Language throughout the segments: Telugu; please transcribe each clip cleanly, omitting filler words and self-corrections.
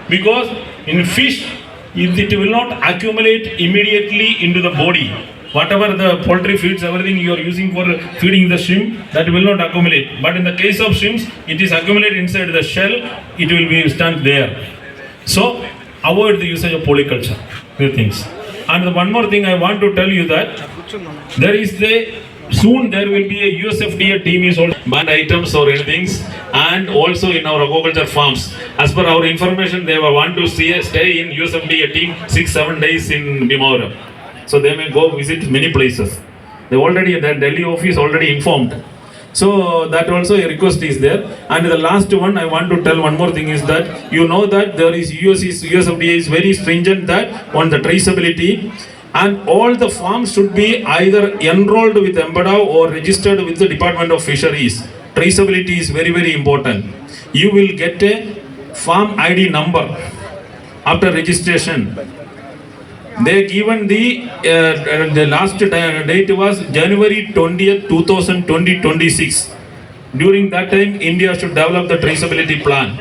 Because in fish, it will not accumulate immediately into the body. Whatever the poultry feeds, everything you are using for feeding the shrimp, that will not accumulate. But in the case of shrimps, it is accumulated inside the shell, it will be stand there. So avoid the usage of polyculture, few things. And one more thing I want to tell you that soon there will be a USFDA team is also banned items or anything, and also in our aquaculture farms. As per our information, they want to stay in USFDA team 6-7 days in Bhimavaram. So they may go visit many places. The Delhi office already informed. So that also a request is there. And the last one I want to tell one more thing is that you know that there is USFDA is very stringent that on the traceability, and all the farms should be either enrolled with EMBADA or registered with the Department of Fisheries. Traceability is very, very important. You will get a farm ID number after registration. They given the last date was January 20th, 2026. During that time, India should develop the traceability plan.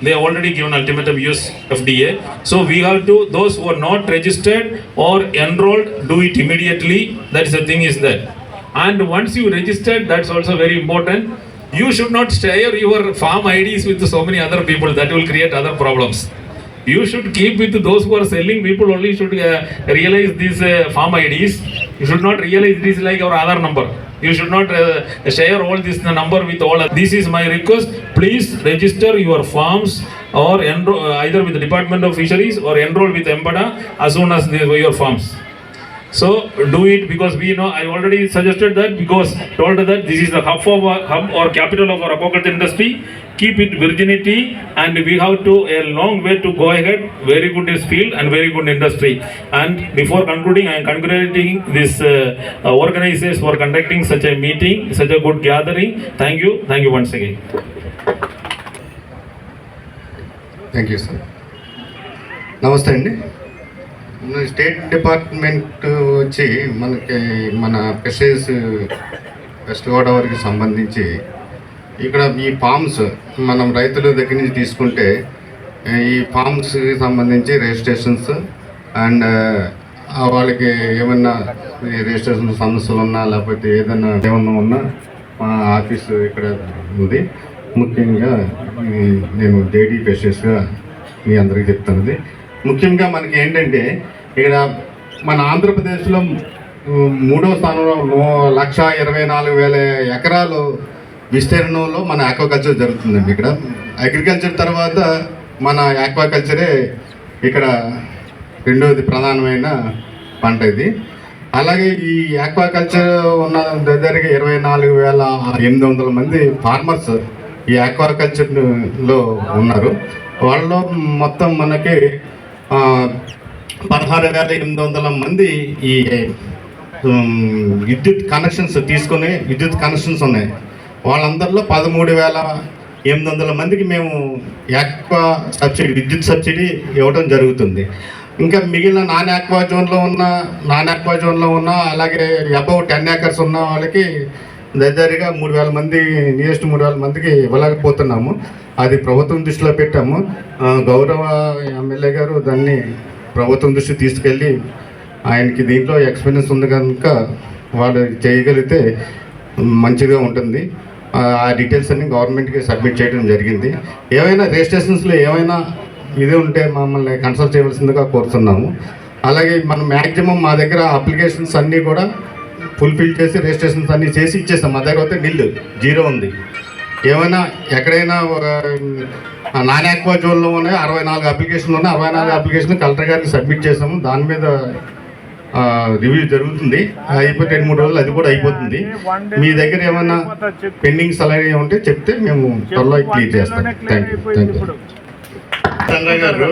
They already given ultimatum USFDA. So we have to, those who are not registered or enrolled, do it immediately. That is the thing is that. And once you registered, that's also very important. You should not share your farm IDs with so many other people. That will create other problems. You should keep with those who are selling. People only should realize these farm IDs. You should not realize this like your Aadhaar number. You should not share all this number with all. This is my request. Please register your farms or either with the Department of Fisheries or enroll with EMBADA as soon as your farms. So do it, because we know, I already suggested that, because told that this is the hub or capital of our aquaculture industry. Keep it virginity, and we have to a long way to go ahead. Very good this field and very good industry. And before concluding, I am congratulating this organizers for conducting such a meeting, such a good gathering. Thank you once again. Thank you, sir. Namaste andi. State department వచ్చి మన ఫిషరీస్ వెస్ట్ గోదావరికి సంబంధించి ఇక్కడ ఈ ఫామ్స్ మనం రైతుల దగ్గర నుంచి తీసుకుంటే ఈ ఫామ్స్కి సంబంధించి రిజిస్ట్రేషన్స్ అండ్ వాళ్ళకి ఏమన్నా రిజిస్ట్రేషన్ సమస్యలు ఉన్నా లేకపోతే ఏమన్నా ఉన్నా మా ఆఫీసు ఇక్కడ ఉంది. ముఖ్యంగా నేను జేడీ ఫిషరీస్గా మీ అందరికీ చెప్తున్నది. ముఖ్యంగా మనకి ఏంటంటే ఇక్కడ మన ఆంధ్రప్రదేశ్లో 3వ స్థానంలో 1,24,000 ఎకరాలు విస్తీర్ణంలో మన ఆక్వాకల్చర్ జరుగుతుందండి. ఇక్కడ అగ్రికల్చర్ తర్వాత మన ఆక్వాకల్చరే ఇక్కడ రెండవది ప్రధానమైన పంట ఇది. అలాగే ఈ ఆక్వాకల్చర్ ఉన్న దగ్గరగా 24,800 మంది ఫార్మర్స్ ఈ ఆక్వాకల్చర్లో ఉన్నారు. వాళ్ళలో మొత్తం మనకి 16,800 మంది ఈ విద్యుత్ కనెక్షన్స్ తీసుకుని విద్యుత్ కనెక్షన్స్ ఉన్నాయి. వాళ్ళందరిలో 13,800 మందికి మేము ఆక్వా సబ్సిడీ విద్యుత్ సబ్సిడీ ఇవ్వడం జరుగుతుంది. ఇంకా మిగిలిన నాన్ ఆక్వా జోన్లో ఉన్న అలాగే అబౌవ్ 10 acres ఉన్న వాళ్ళకి దగ్గరగా 3,000 మంది నియరెస్ట్ 3,000 మందికి ఇవ్వలేకపోతున్నాము. అది ప్రభుత్వం దృష్టిలో పెట్టాము. గౌరవ ఎమ్మెల్యే గారు దాన్ని ప్రభుత్వం దృష్టి తీసుకెళ్ళి ఆయనకి దీంట్లో ఎక్స్పీరియన్స్ ఉంది కనుక వాళ్ళు చేయగలిగితే మంచిగా ఉంటుంది. ఆ డీటెయిల్స్ అన్ని గవర్నమెంట్కి సబ్మిట్ చేయడం జరిగింది. ఏమైనా రిజిస్ట్రేషన్స్లో ఏమైనా ఇది ఉంటే మమ్మల్ని కన్సల్ట్ చేయవలసిందిగా కోరుతున్నాము. అలాగే మనం మ్యాక్సిమం మా దగ్గర అప్లికేషన్స్ అన్నీ కూడా ఫుల్ఫిల్ చేసి రిజిస్ట్రేషన్స్ అన్నీ చేసి ఇచ్చేస్తాం. మా దగ్గర అయితే జీరో ఉంది. ఏమైనా ఎక్కడైనా నాన్ ఆక్వా జోన్లో ఉన్నాయి 64 అప్లికేషన్లు ఉన్నాయి. 64 అప్లికేషన్లు కలెక్టర్ గారికి సబ్మిట్ చేసాము. దాని మీద రివ్యూ జరుగుతుంది. అయిపోతే 2-3 రోజులు అది కూడా అయిపోతుంది. మీ దగ్గర ఏమైనా పెండింగ్స్ అలాగే ఉంటే చెప్తే మేము త్వరలో క్లియర్ చేస్తాం. Thank you. చంద్ర గారు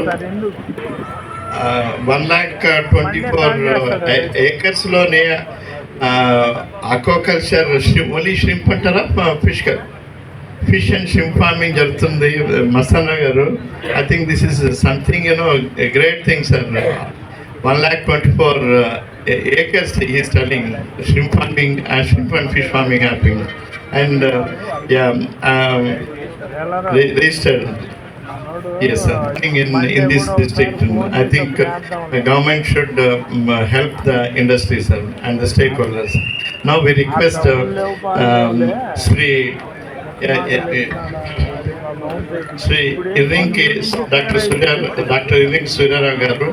1,24 acresలోనే aquaculture ఓన్లీ షింప్ అంటారా ఫిష్ అండ్ షింప్ ఫార్మింగ్ జరుగుతుంది మస్తానా గారు? I think this is something great thing sir. 1,24 acres he is telling shrimp farming and shrimp and fish farming happening and registered. Yes, sir. I think in this district, I think the government should help the industry, sir, and the stakeholders. Now we request Sri Sri Irinki, Dr. Irinki Surya Garu,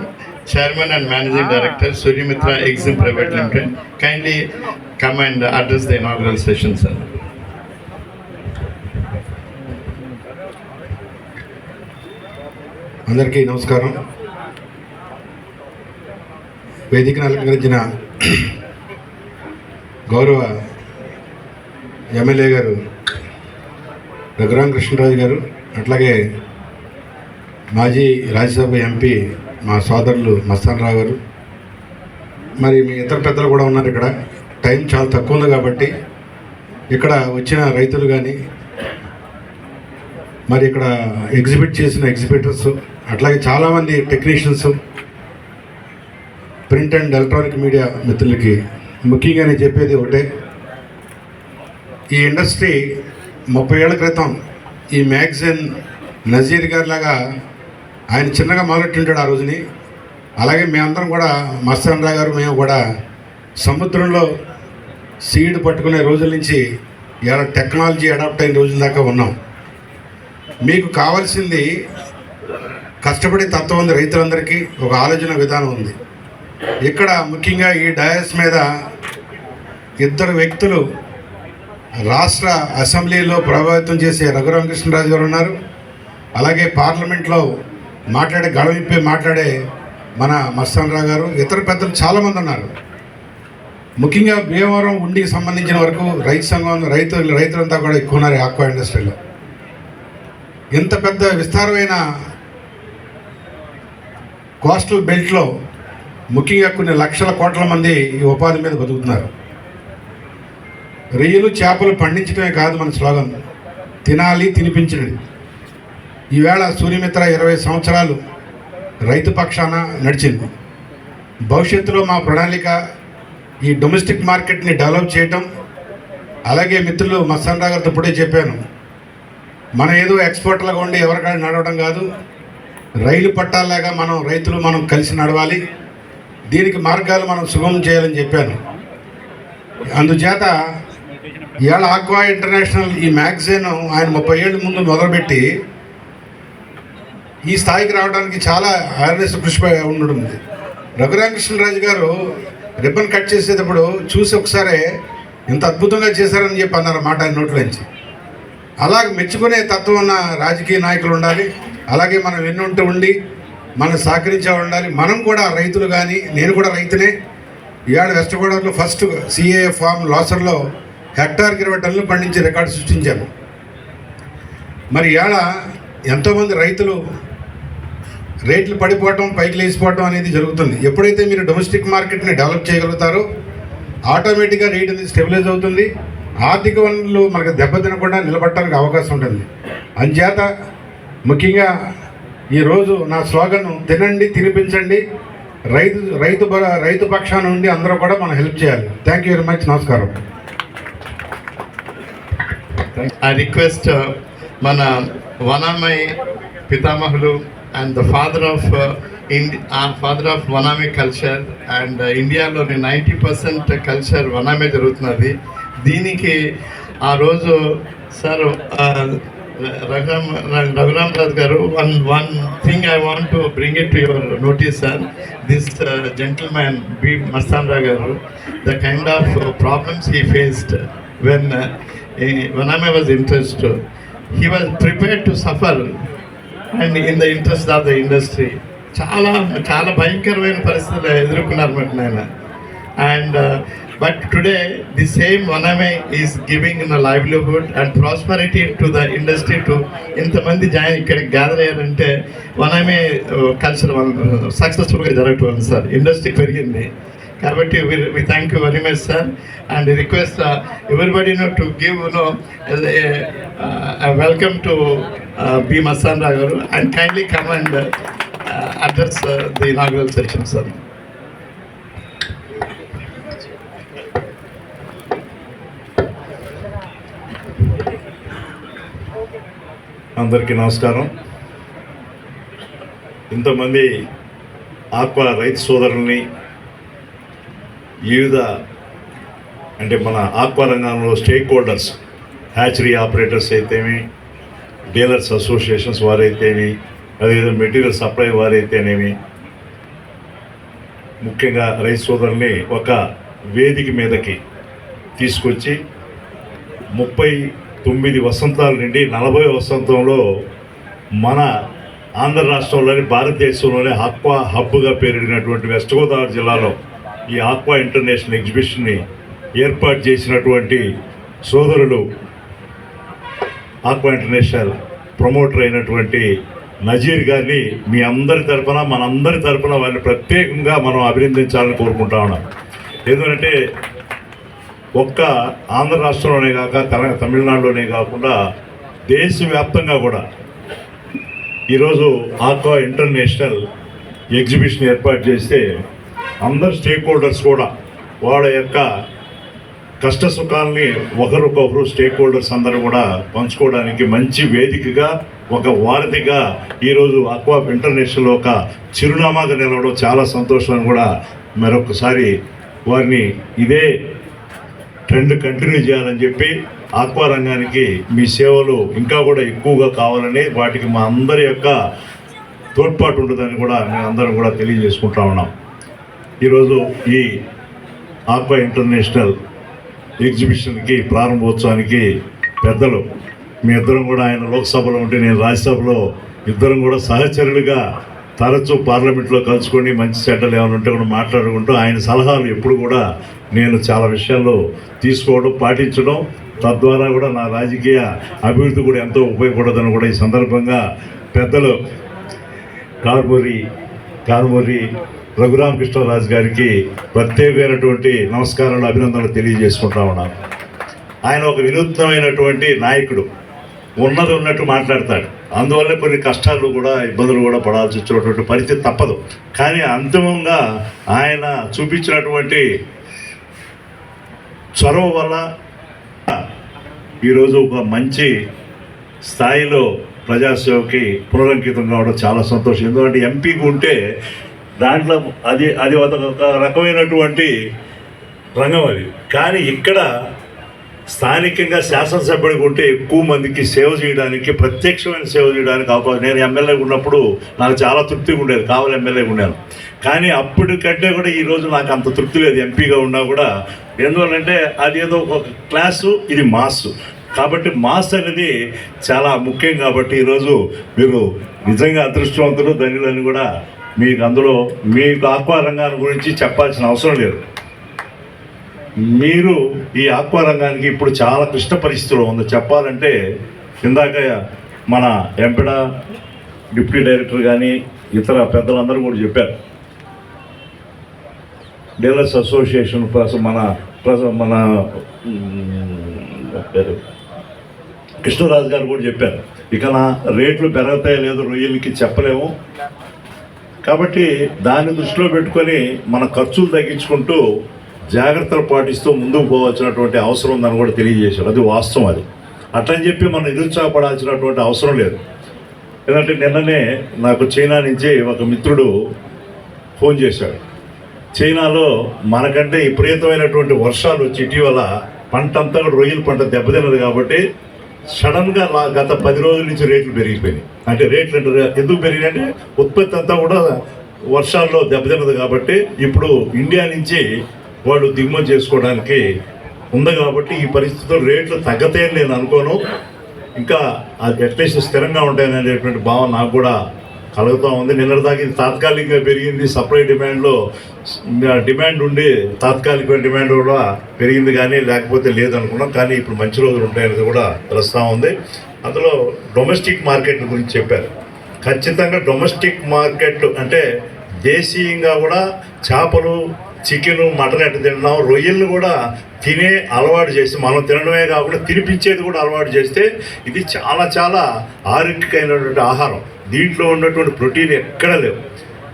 Chairman and Managing Director, Surimitra Exim Private Limited, kindly come and address the inaugural session, sir. అందరికీ నమస్కారం. వేదికను అలంకరించిన గౌరవ ఎమ్మెల్యే గారు రఘురామకృష్ణరాజు గారు, అట్లాగే మాజీ రాజ్యసభ ఎంపీ మా సోదరులు మస్తాన్ రావు గారు, మరి మీ ఇతర పెద్దలు కూడా ఉన్నారు. ఇక్కడ టైం చాలా తక్కువ ఉంది కాబట్టి ఇక్కడ వచ్చిన రైతులు కానీ, మరి ఇక్కడ ఎగ్జిబిట్ చేసిన ఎగ్జిబిటర్స్, అట్లాగే చాలామంది technicians, print and electronic media మిత్రులకి ముఖ్యంగా నేను చెప్పేది ఒకటే. ఈ ఇండస్ట్రీ 30 ఏళ్ల క్రితం ఈ మ్యాగజైన్ నజీర్ గారి లాగా ఆయన చిన్నగా మొదలెట్టుంటాడు ఆ రోజుని. అలాగే మేమందరం కూడా మస్తాన్ రావు గారు మేము కూడా సముద్రంలో సీడ్ పట్టుకునే రోజుల నుంచి ఇలా టెక్నాలజీ అడాప్ట్ అయిన రోజుల దాకా ఉన్నాం. మీకు కావాల్సింది కష్టపడే తత్వం ఉంది. రైతులందరికీ ఒక ఆలోచన విధానం ఉంది. ఇక్కడ ముఖ్యంగా ఈ డయాస్ మీద ఇద్దరు వ్యక్తులు రాష్ట్ర అసెంబ్లీలో ప్రభావితం చేసే రఘురామకృష్ణరాజు గారు ఉన్నారు. అలాగే పార్లమెంట్లో గళవిప్పి మాట్లాడే మన మస్తాన్ రావు గారు, ఇతర పెద్దలు చాలామంది ఉన్నారు. ముఖ్యంగా భీమవరం ఉండికి సంబంధించిన వరకు రైతు సంఘం రైతులంతా కూడా ఎక్కువ ఉన్నారు ఈ ఆక్వా ఇండస్ట్రీలో. ఇంత పెద్ద విస్తారమైన కోస్టల్ బెల్ట్లో ముఖ్యంగా కొన్ని లక్షల కోట్ల మంది ఈ ఉపాధి మీద బతుకుతున్నారు. రొయ్యలు చేపలు పండించడమే కాదు మన స్లోగన్, తినాలి తినిపించండి. ఈవేళ సూర్యమిత్ర 20 సంవత్సరాలు రైతు పక్షాన నడిచింది. భవిష్యత్తులో మా ప్రణాళిక ఈ డొమెస్టిక్ మార్కెట్ని డెవలప్ చేయటం. అలాగే మిత్రులు మస్తాన్ రావు గారితో ఇప్పుడే చెప్పాను, మనం ఏదో ఎక్స్పోర్ట్లుగా ఉండి ఎవరికాడ నడవడం కాదు, రైలు పట్టాలాగా మనం కలిసి నడవాలి. దీనికి మార్గాలు మనం సుగమం చేయాలని చెప్పాను. అందుచేత ఇవాళ ఆక్వా ఇంటర్నేషనల్ ఈ మ్యాగజైన్ ఆయన 30 ఏళ్ళ ముందు మొదలుపెట్టి ఈ స్థాయికి రావడానికి చాలా అవేర్నెస్ కృషి ఉంటుంది. రఘురామకృష్ణరాజు గారు రిబ్బన్ కట్ చేసేటప్పుడు చూసి ఒకసారి ఇంత అద్భుతంగా చేశారని చెప్పి అన్నారు మాట ఆయన నోట్లోంచి. అలాగ మెచ్చుకునే తత్వం ఉన్న రాజకీయ నాయకులు ఉండాలి. అలాగే మనం వెన్నుంటూ ఉండి మనం సహకరించే ఉండాలి. మనం కూడా రైతులు కానీ, నేను కూడా రైతునే. ఇవాళ వెస్ట్ గోదావరిలో ఫస్ట్ సిఏ ఫామ్ లాసర్లో హెక్టార్కి 20 టన్నులు పండించి రికార్డు సృష్టించాను. మరి ఇవాళ ఎంతోమంది రైతులు రేట్లు పడిపోవటం, పైకి లేచిపోవటం అనేది జరుగుతుంది. ఎప్పుడైతే మీరు డొమెస్టిక్ మార్కెట్ని డెవలప్ చేయగలుగుతారో ఆటోమేటిక్గా రేట్ అనేది స్టెబిలైజ్ అవుతుంది. ఆర్థిక వనరులు మనకు దెబ్బతినకుండా నిలబడటానికి అవకాశం ఉంటుంది. అంచేత ముఖ్యంగా ఈరోజు నా స్లోగన్ తినండి తినిపించండి, రైతు పక్షాన నుండి అందరూ కూడా మనం హెల్ప్ చేయాలి. Thank you very much. నమస్కారం. I request మన వనామై పితామహులు and the father of vannamei culture and ఇండియాలోని 90% కల్చర్ వనామే జరుగుతున్నది. దీనికి ఆ రోజు సార్ రఘురామరాజు గారు one thing I want to bring it to your notice, sir. This gentleman B. Mastan Rao garu, the kind of problems he faced when I was interested, he was prepared to suffer and in the interest of the industry. చాలా భయంకరమైన పరిస్థితులు ఎదుర్కొన్నారు మాట నాయన. And but today the same Vaname is giving a livelihood and prosperity to the industry. To ఇంతమంది జాయిన్ ఇక్కడ గ్యాదర్ అయ్యారంటే వనమే కల్చర్ సక్సెస్ఫుల్గా జరగటం సార్. ఇండస్ట్రీ పెరిగింది కాబట్టి we thank you very much, sir, and request everybody to give a welcome to B. Mastan Rao garu and kindly come and address the inaugural session, sir. అందరికీ నమస్కారం. ఇంతమంది ఆక్వా రైతు సోదరుల్ని వివిధ అంటే మన ఆక్వా రంగంలో స్టేక్ హోల్డర్స్, హ్యాచరీ ఆపరేటర్స్ అయితేమి, డీలర్స్ అసోసియేషన్స్ వారైతేమి, అదేవిధంగా మెటీరియల్ సప్లై వారైతేనేమి, ముఖ్యంగా రైతు సోదరుల్ని ఒక వేదిక మీదకి తీసుకొచ్చి 39 వసంతాల నుండి 40వ వసంతంలో మన ఆంధ్ర రాష్ట్రంలోని భారతదేశంలోనే ఆక్వా హబ్గా పేరుడినటువంటి వెస్ట్ గోదావరి జిల్లాలో ఈ ఆక్వా ఇంటర్నేషనల్ ఎగ్జిబిషన్ని ఏర్పాటు చేసినటువంటి సోదరులు ఆక్వా ఇంటర్నేషనల్ ప్రమోటర్ అయినటువంటి నజీర్ గారిని మీ అందరి తరఫున మనందరి తరఫున వారిని ప్రత్యేకంగా మనం అభినందించాలని కోరుకుంటా ఉన్నాం. ఎందుకంటే ఒక్క ఆంధ్ర రాష్ట్రంలోనే కాక తమిళనాడులోనే కాకుండా దేశవ్యాప్తంగా కూడా ఈరోజు ఆక్వా ఇంటర్నేషనల్ ఎగ్జిబిషన్ ఏర్పాటు చేస్తే అందరు స్టేక్ హోల్డర్స్ కూడా వాళ్ళ యొక్క కష్ట సుఖాలని ఒకరికొకరు స్టేక్ హోల్డర్స్ అందరూ కూడా పంచుకోవడానికి మంచి వేదికగా, ఒక వారధిగా ఈరోజు ఆక్వా ఇంటర్నేషనల్ ఒక చిరునామాగా నిలవడం చాలా సంతోషాన్ని కూడా మరొకసారి వారిని ఇదే ట్రెండ్ కంటిన్యూ చేయాలని చెప్పి ఆక్వా రంగానికి మీ సేవలు ఇంకా కూడా ఎక్కువగా కావాలని, వాటికి మా అందరి యొక్క తోడ్పాటు ఉంటుందని కూడా మేము అందరం కూడా తెలియజేసుకుంటా ఉన్నాం. ఈరోజు ఈ ఆక్వా ఇంటర్నేషనల్ ఎగ్జిబిషన్కి ప్రారంభోత్సవానికి పెద్దలు మీ ఇద్దరం కూడా, ఆయన లోక్సభలో ఉంటే నేను రాజ్యసభలో, ఇద్దరం కూడా సహచరులుగా తరచూ పార్లమెంట్లో కలుసుకొని మంచి చెడ్డలు ఏమైనా ఉంటే కూడా మాట్లాడుకుంటూ ఆయన సలహాలు ఎప్పుడు కూడా నేను చాలా విషయాల్లో తీసుకోవడం, పాటించడం, తద్వారా కూడా నా రాజకీయ అభివృద్ధి కూడా ఎంతో ఉపయోగపడదని కూడా ఈ సందర్భంగా పెద్దలు కారుమూరి రఘురామకృష్ణరాజు గారికి ప్రత్యేకమైనటువంటి నమస్కారాలు, అభినందనలు తెలియజేసుకుంటా ఉన్నాను. ఆయన ఒక వినూత్నమైనటువంటి నాయకుడు, ఉన్నట్టు మాట్లాడతాడు. అందువల్ల కొన్ని కష్టాలు కూడా, ఇబ్బందులు కూడా పడాల్సి వచ్చినటువంటి పరిస్థితి తప్పదు. కానీ అంతిమంగా ఆయన చూపించినటువంటి చొరవ వల్ల ఈరోజు ఒక మంచి స్థాయిలో ప్రజాసేవకి పునరంకితం కావడం చాలా సంతోషం. ఎందుకంటే ఎంపీకి ఉంటే దాంట్లో అది ఒక రకమైనటువంటి రంగం అది. కానీ ఇక్కడ స్థానికంగా శాసనసభ్యుడికి ఉంటే ఎక్కువ మందికి సేవ చేయడానికి, ప్రత్యక్షమైన సేవ చేయడానికి అవకాశం. నేను ఎమ్మెల్యేగా ఉన్నప్పుడు నాకు చాలా తృప్తిగా ఉండేది, కావాలి ఎమ్మెల్యేగా ఉన్నాను. కానీ అప్పటికంటే కూడా ఈరోజు నాకు అంత తృప్తి లేదు ఎంపీగా ఉన్నా కూడా. ఎందువల్లంటే అది ఏదో ఒక క్లాసు, ఇది మాస్. కాబట్టి మాస్ అనేది చాలా ముఖ్యం. కాబట్టి ఈరోజు మీరు నిజంగా అదృష్టవంతులు, ధన్యులని కూడా మీకు అందులో మీకు ఆక్వా రంగాన్ని గురించి చెప్పాల్సిన అవసరం లేదు. మీరు ఈ ఆక్వా రంగానికి ఇప్పుడు చాలా క్లిష్ట పరిస్థితుల్లో ఉంది. చెప్పాలంటే ఇందాక మన ఎంపీడా డిప్యూటీ డైరెక్టర్ కానీ ఇతర పెద్దలందరూ కూడా చెప్పారు. డీలర్స్ అసోసియేషన్ మన కృష్ణరాజు గారు కూడా చెప్పారు, ఇక నా రేట్లు పెరుగుతాయో లేదో రొయ్యలకి చెప్పలేము. కాబట్టి దాన్ని దృష్టిలో పెట్టుకొని మన ఖర్చులు తగ్గించుకుంటూ జాగ్రత్తలు పాటిస్తూ ముందుకు పోవాల్సినటువంటి అవసరం ఉందని కూడా తెలియజేశారు. అది వాస్తవం. అది అట్లని చెప్పి మనం నిరుత్సాహపడాల్సినటువంటి అవసరం లేదు. ఎందుకంటే నిన్ననే నాకు చైనా నుంచి ఒక మిత్రుడు ఫోన్ చేశాడు. చైనాలో మనకంటే విపరీతమైనటువంటి వర్షాలు వచ్చి ఇటీవల పంట అంతా కూడా రొయ్యల పంట దెబ్బతిన్నది. కాబట్టి సడన్గా గత 10 రోజుల నుంచి రేట్లు పెరిగిపోయినాయి. అంటే రేట్లు ఎందుకు పెరిగినాయంటే ఉత్పత్తి అంతా కూడా వర్షాల్లో దెబ్బతిన్నది. కాబట్టి ఇప్పుడు ఇండియా నుంచి వాళ్ళు దిగుమతి చేసుకోవడానికి ఉంది. కాబట్టి ఈ పరిస్థితుల్లో రేట్లు తగ్గతాయని నేను అనుకోను. ఇంకా అది అట్లీస్ట్ స్థిరంగా ఉంటాయని అనేటువంటి భావన నాకు కూడా కలుగుతూ ఉంది. నిన్నటిదాకా ఇది తాత్కాలికంగా పెరిగింది. సప్లై డిమాండ్ ఉండి తాత్కాలికమైన డిమాండ్ కూడా పెరిగింది, కానీ లేకపోతే లేదనుకున్నాం. కానీ ఇప్పుడు మంచి రోజులు ఉంటాయనేది కూడా తెలుస్తూ ఉంది. అందులో డొమెస్టిక్ మార్కెట్ గురించి చెప్పారు. ఖచ్చితంగా డొమెస్టిక్ మార్కెట్ అంటే దేశీయంగా కూడా చేపలు, చికెను, మటన్ ఎట్లా తింటున్నాం, రొయ్యలను కూడా తినే అలవాటు చేసి, మనం తినడమే కాకుండా తినిపించేది కూడా అలవాటు చేస్తే ఇది చాలా చాలా ఆరోగ్యకరమైనటువంటి ఆహారం. దీంట్లో ఉన్నటువంటి ప్రోటీన్ ఎక్కడ లేవు.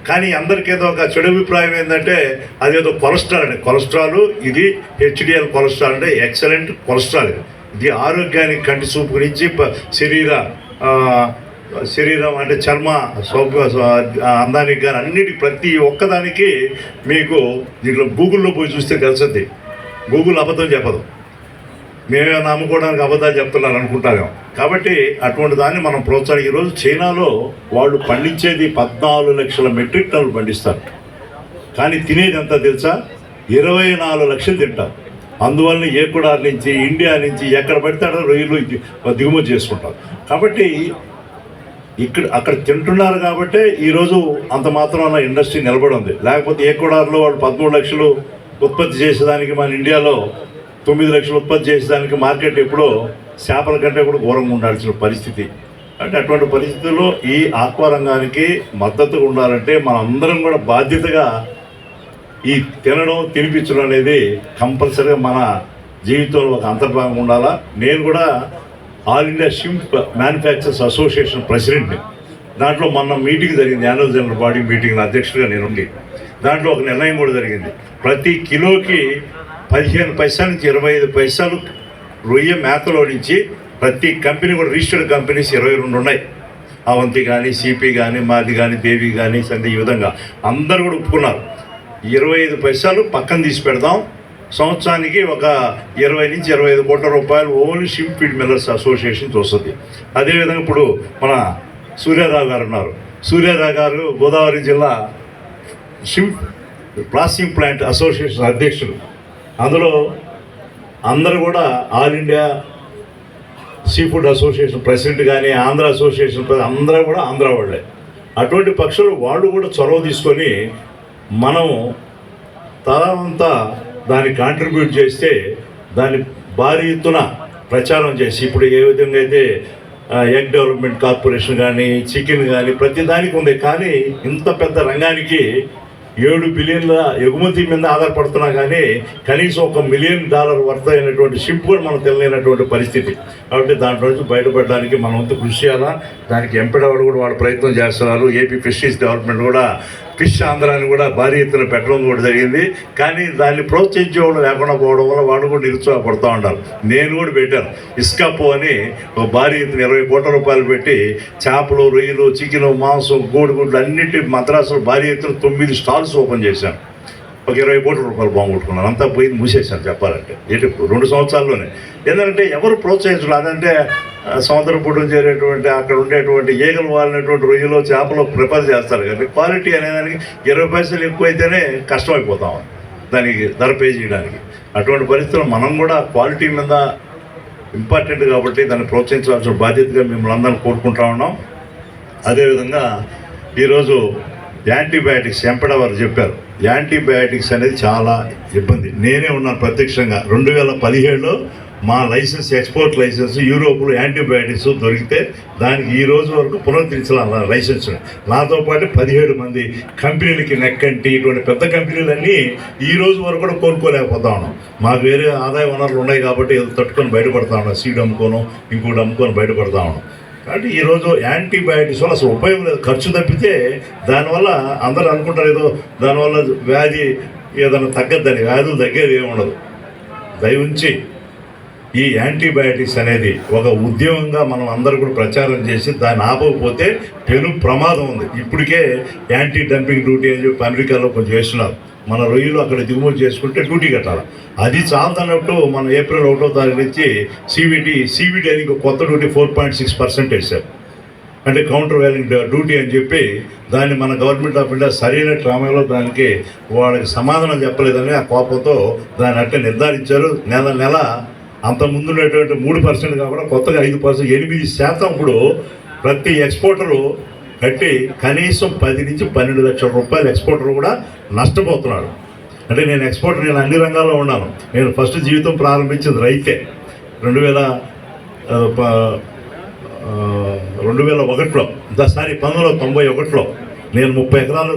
కానీ అందరికీ ఏదో ఒక చెడు అభిప్రాయం ఏంటంటే అదేదో కొలెస్ట్రాల్ అండి. కొలెస్ట్రాల్ ఇది హెచ్డిఎల్ కొలెస్ట్రాల్ అంటే ఎక్సలెంట్ కొలెస్ట్రాల్. ఇది ఆరోగ్యానికి కంటి చూపు నుంచి శరీర శరీరం అంటే చర్మ అందానికి కానీ అన్నిటి ప్రతి ఒక్కదానికి మీకు దీంట్లో గూగుల్లో పోయి చూస్తే తెలుస్తుంది. గూగుల్ అబద్ధం చెప్పదు. మేమే నమ్ముకోవడానికి అబద్ధాలు చెప్తున్నారు అనుకుంటాం. కాబట్టి అటువంటి దాన్ని మనం ఈరోజు చైనాలో వాళ్ళు పండించేది 14 లక్షల మెట్రిక్ టన్నులు పండిస్తారు. కానీ తినేది ఎంత తెలుసా? 24 లక్షలు తింటారు. అందువల్ల ఏకుడార్ నుంచి ఇండియా నుంచి ఎక్కడ పడితే రొయ్యలు దిగుమతి చేసుకుంటారు. కాబట్టి అక్కడ తింటున్నారు కాబట్టి ఈరోజు అంత మాత్రం ఇండస్ట్రీ నిలబడి ఉంది. లేకపోతే ఏకుడార్లో వాళ్ళు 13 లక్షలు ఉత్పత్తి చేసేదానికి మన ఇండియాలో 9 లక్షలు ఉత్పత్తి చేసేదానికి మార్కెట్ ఎప్పుడో చేపల కంటే కూడా ఘోరంగా ఉండాల్సిన పరిస్థితి. అంటే అటువంటి పరిస్థితుల్లో ఈ ఆక్వా రంగానికి మద్దతుగా ఉండాలంటే మనం అందరం కూడా బాధ్యతగా ఈ తినడం తినిపించడం అనేది కంపల్సరీగా మన జీవితంలో ఒక అంతర్భాగం ఉండాలా. నేను కూడా all India shrimp manufacturers association ప్రెసిడెంట్ని. దాంట్లో మొన్న మీటింగ్ జరిగింది, యాన్యువల్ జనరల్ బాడీ మీటింగ్ అధ్యక్షుడిగా నేనుండి. దాంట్లో ఒక నిర్ణయం కూడా జరిగింది. ప్రతి కిలోకి 15 పైసల నుంచి 25 పైసలు రొయ్య మేతలో నుంచి ప్రతి కంపెనీ కూడా రిజిస్టర్డ్ కంపెనీస్ 22 ఉన్నాయి. అవంతి కానీ, సిపి కానీ, మాది కానీ, దేవి కానీ, సంధి, ఈ విధంగా అందరూ కూడా ఒప్పుకున్నారు. 25 పైసలు పక్కన తీసి పెడదాం. సంవత్సరానికి ఒక 20 నుంచి 25 కోట్ల రూపాయలు only shrimp feed millers association వస్తుంది. అదేవిధంగా ఇప్పుడు మన సూర్యారావు గారు ఉన్నారు. సూర్యారావు గారు గోదావరి జిల్లా షింప్ ప్రాసెసింగ్ ప్లాంట్ అసోసియేషన్ అధ్యక్షులు. అందులో అందరూ కూడా all India sea food association president కానీ, ఆంధ్ర అసోసియేషన్ అందరూ కూడా ఆంధ్ర వాళ్ళే. అటువంటి పక్షులు వాళ్ళు కూడా చొరవ తీసుకొని మనం తరంతా దాన్ని కాంట్రిబ్యూట్ చేస్తే దాన్ని భారీ ఎత్తున ప్రచారం చేసి, ఇప్పుడు ఏ విధంగా అయితే ఎగ్ డెవలప్మెంట్ కార్పొరేషన్ కానీ, చికెన్ కానీ ప్రతి దానికి ఉంది. కానీ ఇంత పెద్ద రంగానికి 7 బిలియన్ల ఎగుమతి మీద ఆధారపడుతున్నా కానీ కనీసం $1 మిలియన్ వర్త్ అయినటువంటి షిప్ కూడా మనం తెలియనటువంటి పరిస్థితి. కాబట్టి దాంట్లో నుంచి బయటపడడానికి మనం వంతు కృషి చేయాలా. దానికి ఎంపీడవాళ్ళు కూడా వాళ్ళు ప్రయత్నం చేస్తున్నారు. ఏపీ ఫిషరీస్ డెవలప్మెంట్ కూడా ఫిష్ ఆంధ్రాన్ని కూడా భారీ ఎత్తున పెట్టడం కూడా జరిగింది. కానీ దాన్ని ప్రోత్సహించే వాళ్ళు లేకుండా పోవడం వల్ల వాళ్ళు కూడా నిరుత్సాహపడుతూ ఉంటారు. నేను కూడా పెట్టాను ఇస్కాపో అని భారీ ఎత్తున 20 కోట్ల రూపాయలు పెట్టి చేపలు, రొయ్యలు, చికెన్, మాంసం, కోడిగుడ్లు అన్నిటి మద్రాసులో భారీ ఎత్తున 9 స్టాల్స్ ఓపెన్ చేశాను. ఒక 20 కోట్ల రూపాయలు బాగుంటున్నాను. అంతా పోయి మూసేశాను చెప్పాలంటే. ఇప్పుడు 2 సంవత్సరాల్లోనే. ఎందుకంటే ఎవరు ప్రోత్సహించడం. అదంటే సముద్రం పుట్టున చేరేటువంటి అక్కడ ఉండేటువంటి ఈగలు వాలినటువంటి రొయ్యలు, చేపలు ప్రిపేర్ చేస్తారు. కానీ క్వాలిటీ అనేదానికి 20 పైసలు ఎక్కువైతేనే కష్టమైపోతాం దానికి ధర పే చేయడానికి. అటువంటి పరిస్థితుల్లో మనం కూడా క్వాలిటీ మీద ఇంపార్టెంట్ కాబట్టి దాన్ని ప్రోత్సహించాల్సిన బాధ్యతగా మిమ్మల్ని అందరినీ కోరుకుంటా ఉన్నాం. అదేవిధంగా ఈరోజు యాంటీబయాటిక్స్ ఎంపడవారు చెప్పారు. యాంటీబయాటిక్స్ అనేది చాలా ఇబ్బంది. నేనే ఉన్నాను ప్రత్యక్షంగా. 2017లో మా లైసెన్స్, ఎక్స్పోర్ట్ లైసెన్స్ యూరోప్లో యాంటీబయాటిక్స్ దొరికితే దానికి ఈ రోజు వరకు పునరుద్ధరించాలి లైసెన్స్. నాతో పాటు 17 మంది కంపెనీలకి నెక్కంటి ఇటువంటి పెద్ద కంపెనీలన్నీ ఈ రోజు వరకు కూడా కోలుకోలేకపోతా ఉన్నాం. మాకు వేరే ఆదాయ వనరులు ఉన్నాయి కాబట్టి ఏదో తట్టుకొని బయటపడతా ఉన్నాం. సీడ్ అమ్ముకోను, ఇంకోటి అమ్ముకొని బయటపడతా ఉన్నాం. కాబట్టి ఈరోజు యాంటీబయాటిక్స్ వల్ల అసలు ఉపయోగం లేదు. ఖర్చు తప్పితే దానివల్ల అందరూ అనుకుంటారు ఏదో దానివల్ల వ్యాధి ఏదైనా తగ్గద్దని. వ్యాధులు తగ్గేది ఏమి ఉండదు. దయవుంచి ఈ యాంటీబయాటిక్స్ అనేది ఒక ఉద్యమంగా మనం అందరూ కూడా ప్రచారం చేసి దాన్ని ఆపకపోతే పెను ప్రమాదం ఉంది. ఇప్పటికే యాంటీ డంపింగ్ డ్యూటీ అని చెప్పి అమెరికాలో కొంచెం వేస్తున్నారు. మన రొయ్యలు అక్కడ దిగుమతి చేసుకుంటే డ్యూటీ కట్టాలి. అది చాలదన్నట్టు మనం ఏప్రిల్ 1వ తారీఖు నుంచి సిబిడి అని కొత్త డ్యూటీ 4.6% వేశారు. అంటే కౌంటర్ వ్యాలింగ్ డ్యూటీ అని చెప్పి దాన్ని మన గవర్నమెంట్ ఆఫ్ ఇండియా సరైన ట్రామాలో దానికి వాళ్ళకి సమాధానం చెప్పలేదని ఆ కోపంతో దాన్ని అట్టే నిర్ధారించారు. నెల అంత ముందు ఉన్నటువంటి 3% కాకుండా కొత్తగా 5%, 8% ఇప్పుడు ప్రతి ఎక్స్పోర్టరు కట్టి కనీసం 10 నుంచి 12 లక్షల రూపాయలు ఎక్స్పోర్టర్ కూడా నష్టపోతున్నాడు. అంటే నేను ఎక్స్పోర్టర్, నేను అన్ని రంగాల్లో ఉన్నాను. నేను ఫస్ట్ జీవితం ప్రారంభించింది రైతే 2001లో 1991లో నేను 30 ఎకరాలు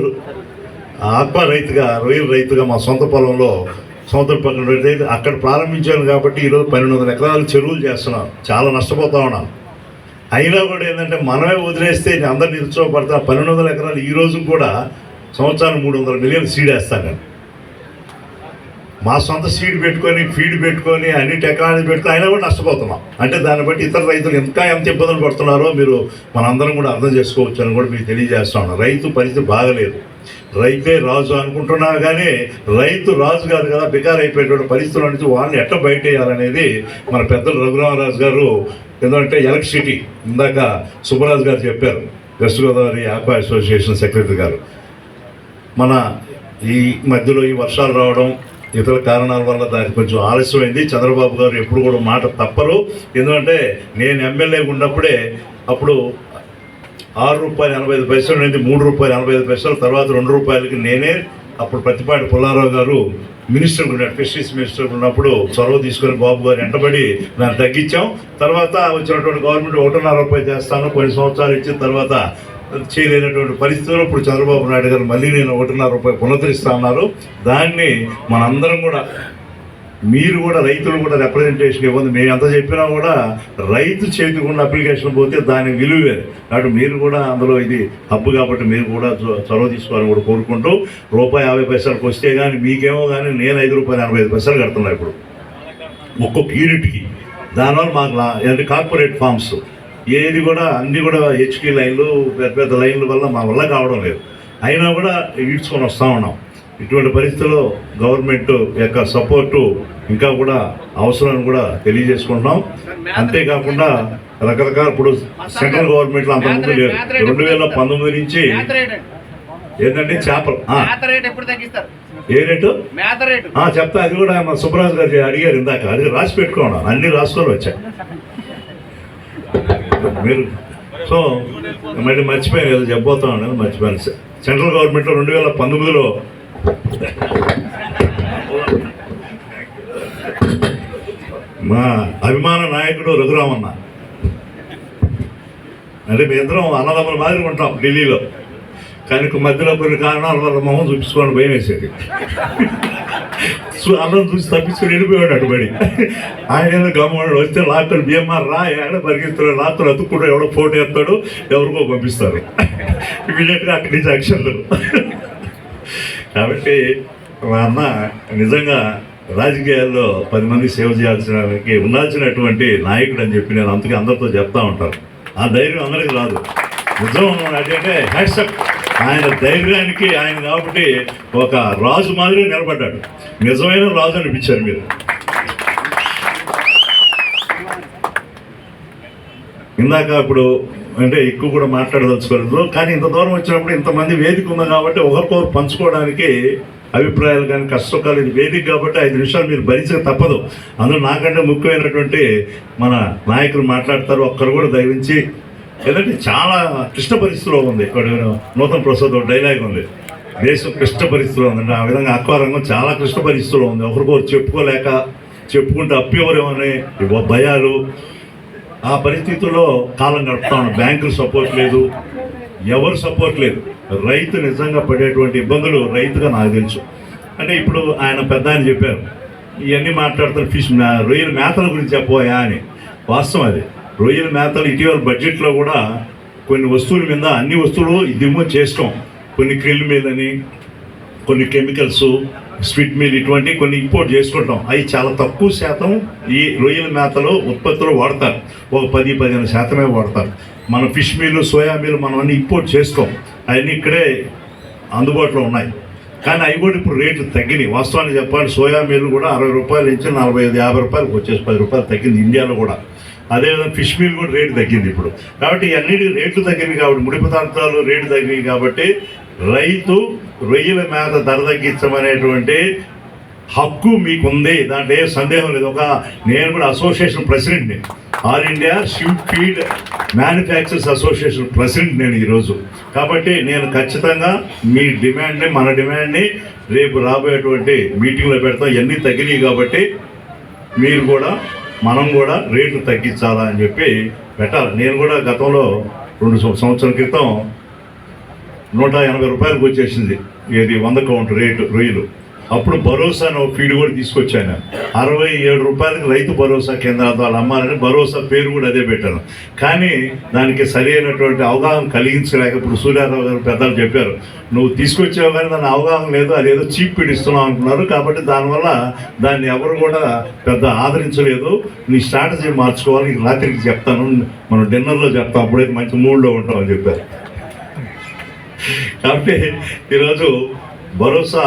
ఆక్వా రైతుగా, రొయ్యల రైతుగా మా సొంత పొలంలో సముద్ర పక్కన రైతు అక్కడ ప్రారంభించాను. కాబట్టి ఈరోజు 1200 ఎకరాలు చెరువులు చేస్తున్నాను. చాలా నష్టపోతా ఉన్నాను. అయినా కూడా ఏంటంటే మనమే వదిలేస్తే అందరు నిరుత్సాహపడతా. 1200 ఎకరాలు ఈ రోజు కూడా సంవత్సరానికి 300 మిలియన్ సీడ్ వేస్తాను నేను. మా సొంత సీడ్ పెట్టుకొని ఫీడ్ పెట్టుకొని అన్ని టెక్నాలజీ పెట్టుకొని అయినా కూడా నష్టపోతున్నాం. అంటే దాన్ని బట్టి ఇతర రైతులు ఇంకా ఎంత ఇబ్బందులు పడుతున్నారో మీరు మనందరం కూడా అర్థం చేసుకోవచ్చు అని కూడా మీకు తెలియజేస్తా ఉన్నాం. రైతు పరిస్థితి బాగలేదు. రైతే రాజు అనుకుంటున్నారు కానీ రైతు రాజు కాదు కదా, బికార్ అయిపోయేటువంటి పరిస్థితుల నుంచి వాళ్ళని ఎట్లా బయట వేయాలనేది మన పెద్దలు రఘురామరాజు గారు ఎందుకంటే ఎలక్ట్రిసిటీ ఇందాక సుబ్బరాజు గారు చెప్పారు, west Godavari aqua association secretary గారు. మన ఈ మధ్యలో ఈ వర్షాలు రావడం ఇతర కారణాల వల్ల దానికి కొంచెం ఆలస్యమైంది. చంద్రబాబు గారు ఎప్పుడు కూడా మాట తప్పరు. ఎందుకంటే నేను ఎమ్మెల్యే ఉన్నప్పుడే అప్పుడు ₹6.85 అనేది ₹3.45, తర్వాత ₹2 నేనే అప్పుడు ప్రతిపాటి పుల్లారావు గారు మినిస్టర్ ఉన్నాడు, ఫిషరీస్ మినిస్టర్ ఉన్నప్పుడు చొరవ తీసుకొని బాబు గారు వెంటబడి దాన్ని తగ్గించాం. తర్వాత వచ్చినటువంటి గవర్నమెంట్ ₹1.5 చేస్తాను కొన్ని సంవత్సరాలు ఇచ్చిన తర్వాత చేయలేనటువంటి పరిస్థితుల్లో ఇప్పుడు చంద్రబాబు నాయుడు గారు మళ్ళీ నేను ₹1.5 పునరుద్ధరిస్తా ఉన్నారు. దాన్ని మనందరం కూడా మీరు కూడా రైతులు కూడా రిప్రజెంటేషన్ ఇవ్వండి. మేము ఎంత చెప్పినా కూడా రైతు చేతికి ఉన్న అప్లికేషన్ పోతే దాని విలువే. కాబట్టి మీరు కూడా అందులో ఇది హబ్బు కాబట్టి మీరు కూడా చొరవ తీసుకోవాలని కూడా కోరుకుంటూ ₹1.50 వస్తే కానీ మీకేమో కానీ నేను ₹5.85 కడుతున్నా ఇప్పుడు ఒక్కొక్క యూనిట్కి. దానివల్ల మాకు అంటే కార్పొరేట్ ఫార్మ్స్ ఏది కూడా అన్నీ కూడా హెచ్పీ లైన్లు పెద్ద పెద్ద లైన్ల వల్ల మా వల్ల కావడం లేదు. అయినా కూడా ఈడ్చుకొని వస్తూ ఉన్నాం. ఇటువంటి పరిస్థితుల్లో గవర్నమెంట్ యొక్క సపోర్టు ఇంకా కూడా అవసరాన్ని కూడా తెలియజేసుకుంటున్నాం. అంతేకాకుండా రకరకాల ఇప్పుడు సెంట్రల్ గవర్నమెంట్లో అంతకుముందు లేదు. 2019 నుంచి ఏంటంటే చేపలు ఏ రేటు చెప్తా. అది కూడా మా సుబ్బరాజు గారు అడిగారు ఇందాక, అది రాసి పెట్టుకున్నాను, అన్ని రాసుకొని వచ్చాయి మీరు. సో మళ్ళీ మర్చిపోయాను, ఏదో చెప్పబోతాను మర్చిపోయాను. సెంట్రల్ గవర్నమెంట్లో 2019లో మా అభిమాన నాయకుడు రఘురామన్న, అంటే మీ ఇద్దరం అన్నదమ్ముల మాదిరి ఉంటాం ఢిల్లీలో, కానీ మధ్యలో కొన్ని కారణాల వల్ల మొహం చూపించుకోవడం భయం వేసేది. అన్నం చూసి తప్పించుకొని వెళ్ళిపోయాడు అటుబడి. ఆయన ఏదో గమ్మడు వస్తే లాక్కొని బిఎంఆర్ రా ఎక్కడ పరిగెత్తాడు, లాక్కొని అతుక్కుంటూ ఎవడో ఫోటో ఎత్తాడు, ఎవరికో పంపిస్తారు ఇమీడియట్గా అక్కడి నుంచి యాక్షన్లు. కాబట్టి మా అన్న నిజంగా రాజకీయాల్లో 10 మంది సేవ చేయాల్సినకి ఉండాల్సినటువంటి నాయకుడు అని చెప్పి నేను అందుకే అందరితో చెప్తా ఉంటాను. ఆ ధైర్యం అందరికీ రాదు. నిజం అంటే హ్యాట్సప్ ఆయన ధైర్యానికి. ఆయన కాబట్టి ఒక రాజు మాదిరి నిలబడ్డాడు, నిజమైన రాజు అనిపించారు మీరు. ఇందాక ఇప్పుడు అంటే ఎక్కువ కూడా మాట్లాడదలుచుకోలేదు, కానీ ఇంత దూరం వచ్చినప్పుడు ఇంతమంది వేదిక ఉంది కాబట్టి ఒకరికొకరు పంచుకోవడానికి అభిప్రాయాలు కానీ కష్టకాలు ఇది వేదిక కాబట్టి 5 నిమిషాలు మీరు భరించక తప్పదు. అందులో నాకంటే ముఖ్యమైనటువంటి మన నాయకులు మాట్లాడతారు, ఒక్కరు కూడా దయవించి. ఎందుకంటే చాలా క్లిష్ట పరిస్థితిలో ఉంది. ఇక్కడ నూతన ప్రసాద్ డైలాగ్ ఉంది, దేశం క్లిష్ట పరిస్థితిలో ఉందంటే ఆ విధంగా ఆక్వా రంగం చాలా క్లిష్ట పరిస్థితిలో ఉంది. ఒకరికొకరు చెప్పుకోలేక, చెప్పుకుంటే అప్పెవరేమని భయాలు, ఆ పరిస్థితుల్లో కాలం గడుపుతా ఉన్నాం. బ్యాంకులు సపోర్ట్ లేదు, ఎవరు సపోర్ట్ లేదు. రైతు నిజంగా పడేటువంటి ఇబ్బందులు రైతుగా నాకు తెలుసు. అంటే ఇప్పుడు ఆయన పెద్ద ఆయన చెప్పారు, ఇవన్నీ మాట్లాడుతారు రొయ్యల మేతల గురించి చెప్పబోయా అని. వాస్తవం అది. రొయ్యల మేతలు ఇటీవల బడ్జెట్లో కూడా కొన్ని వస్తువుల మీద అన్ని వస్తువులు దిగుమతి చేసుకోం. కొన్ని క్రిల్ మీల్ అని, కొన్ని కెమికల్స్, స్వీట్ మీల్ ఇటువంటి కొన్ని ఇంపోర్ట్ చేసుకుంటాం. అవి చాలా తక్కువ శాతం ఈ రొయ్యల మేతలో ఉత్పత్తులు వాడతారు, ఒక 10-15% వాడతారు. మన ఫిష్ మీల్, సోయా మీల్ మనం అన్ని ఇంపోర్ట్ చేసుకోం, అవన్నీ ఇక్కడే అందుబాటులో ఉన్నాయి. కానీ అవి కూడా ఇప్పుడు రేట్లు తగ్గినాయి. వాస్తవానికి చెప్పాలి, సోయా మీల్ కూడా ₹60 నుంచి ₹45-50 వచ్చేసి ₹10 తగ్గింది ఇండియాలో కూడా. అదేవిధంగా ఫిష్ మీల్ కూడా రేటు తగ్గింది ఇప్పుడు. కాబట్టి అన్నిటి రేట్లు తగ్గినాయి కాబట్టి, ముడి పదార్థాలు రేటు తగ్గినాయి కాబట్టి రైతు రొయ్యల మేత ధర తగ్గించమనేటువంటి హక్కు మీకుంది, దాంట్లో ఏ సందేహం లేదు. నేను కూడా అసోసియేషన్ ప్రెసిడెంట్ని, all India shrimp feed manufacturers association president నేను ఈరోజు. కాబట్టి నేను ఖచ్చితంగా మీ డిమాండ్ని, మన డిమాండ్ని రేపు రాబోయేటువంటి మీటింగ్లో పెడతాం. ఇవన్నీ తగ్గినాయి కాబట్టి మీరు కూడా మనం కూడా రేట్లు తగ్గించాలా అని చెప్పి పెట్టాలి. నేను కూడా గతంలో 2 సంవత్సరాల క్రితం ₹180 వచ్చేసింది, ఏది 100 కౌంట్ రేటు రొయ్యలు. అప్పుడు భరోసా అని ఒక ఫీడ్ కూడా తీసుకొచ్చాను. 67 రూపాయలకి రైతు భరోసా కేంద్రాలతో వాళ్ళు అమ్మాలని భరోసా పేరు కూడా అదే పెట్టాను. కానీ దానికి సరి అయినటువంటి అవగాహన కలిగించలేక ఇప్పుడు సూర్యారావు గారు పెద్దలు చెప్పారు, నువ్వు తీసుకొచ్చావు కానీ దాని అవగాహన లేదు, అదేదో చీప్ ఫీడ్ ఇస్తున్నావు అంటున్నారు. కాబట్టి దానివల్ల దాన్ని ఎవరు కూడా పెద్ద ఆదరించలేదు. నీ స్ట్రాటజీ మార్చుకోవాలి, రాత్రికి చెప్తాను, మనం డిన్నర్లో చెప్తాం, అప్పుడైతే మంచి మూడ్లో ఉంటామని చెప్పారు. కాబట్టి ఈరోజు భరోసా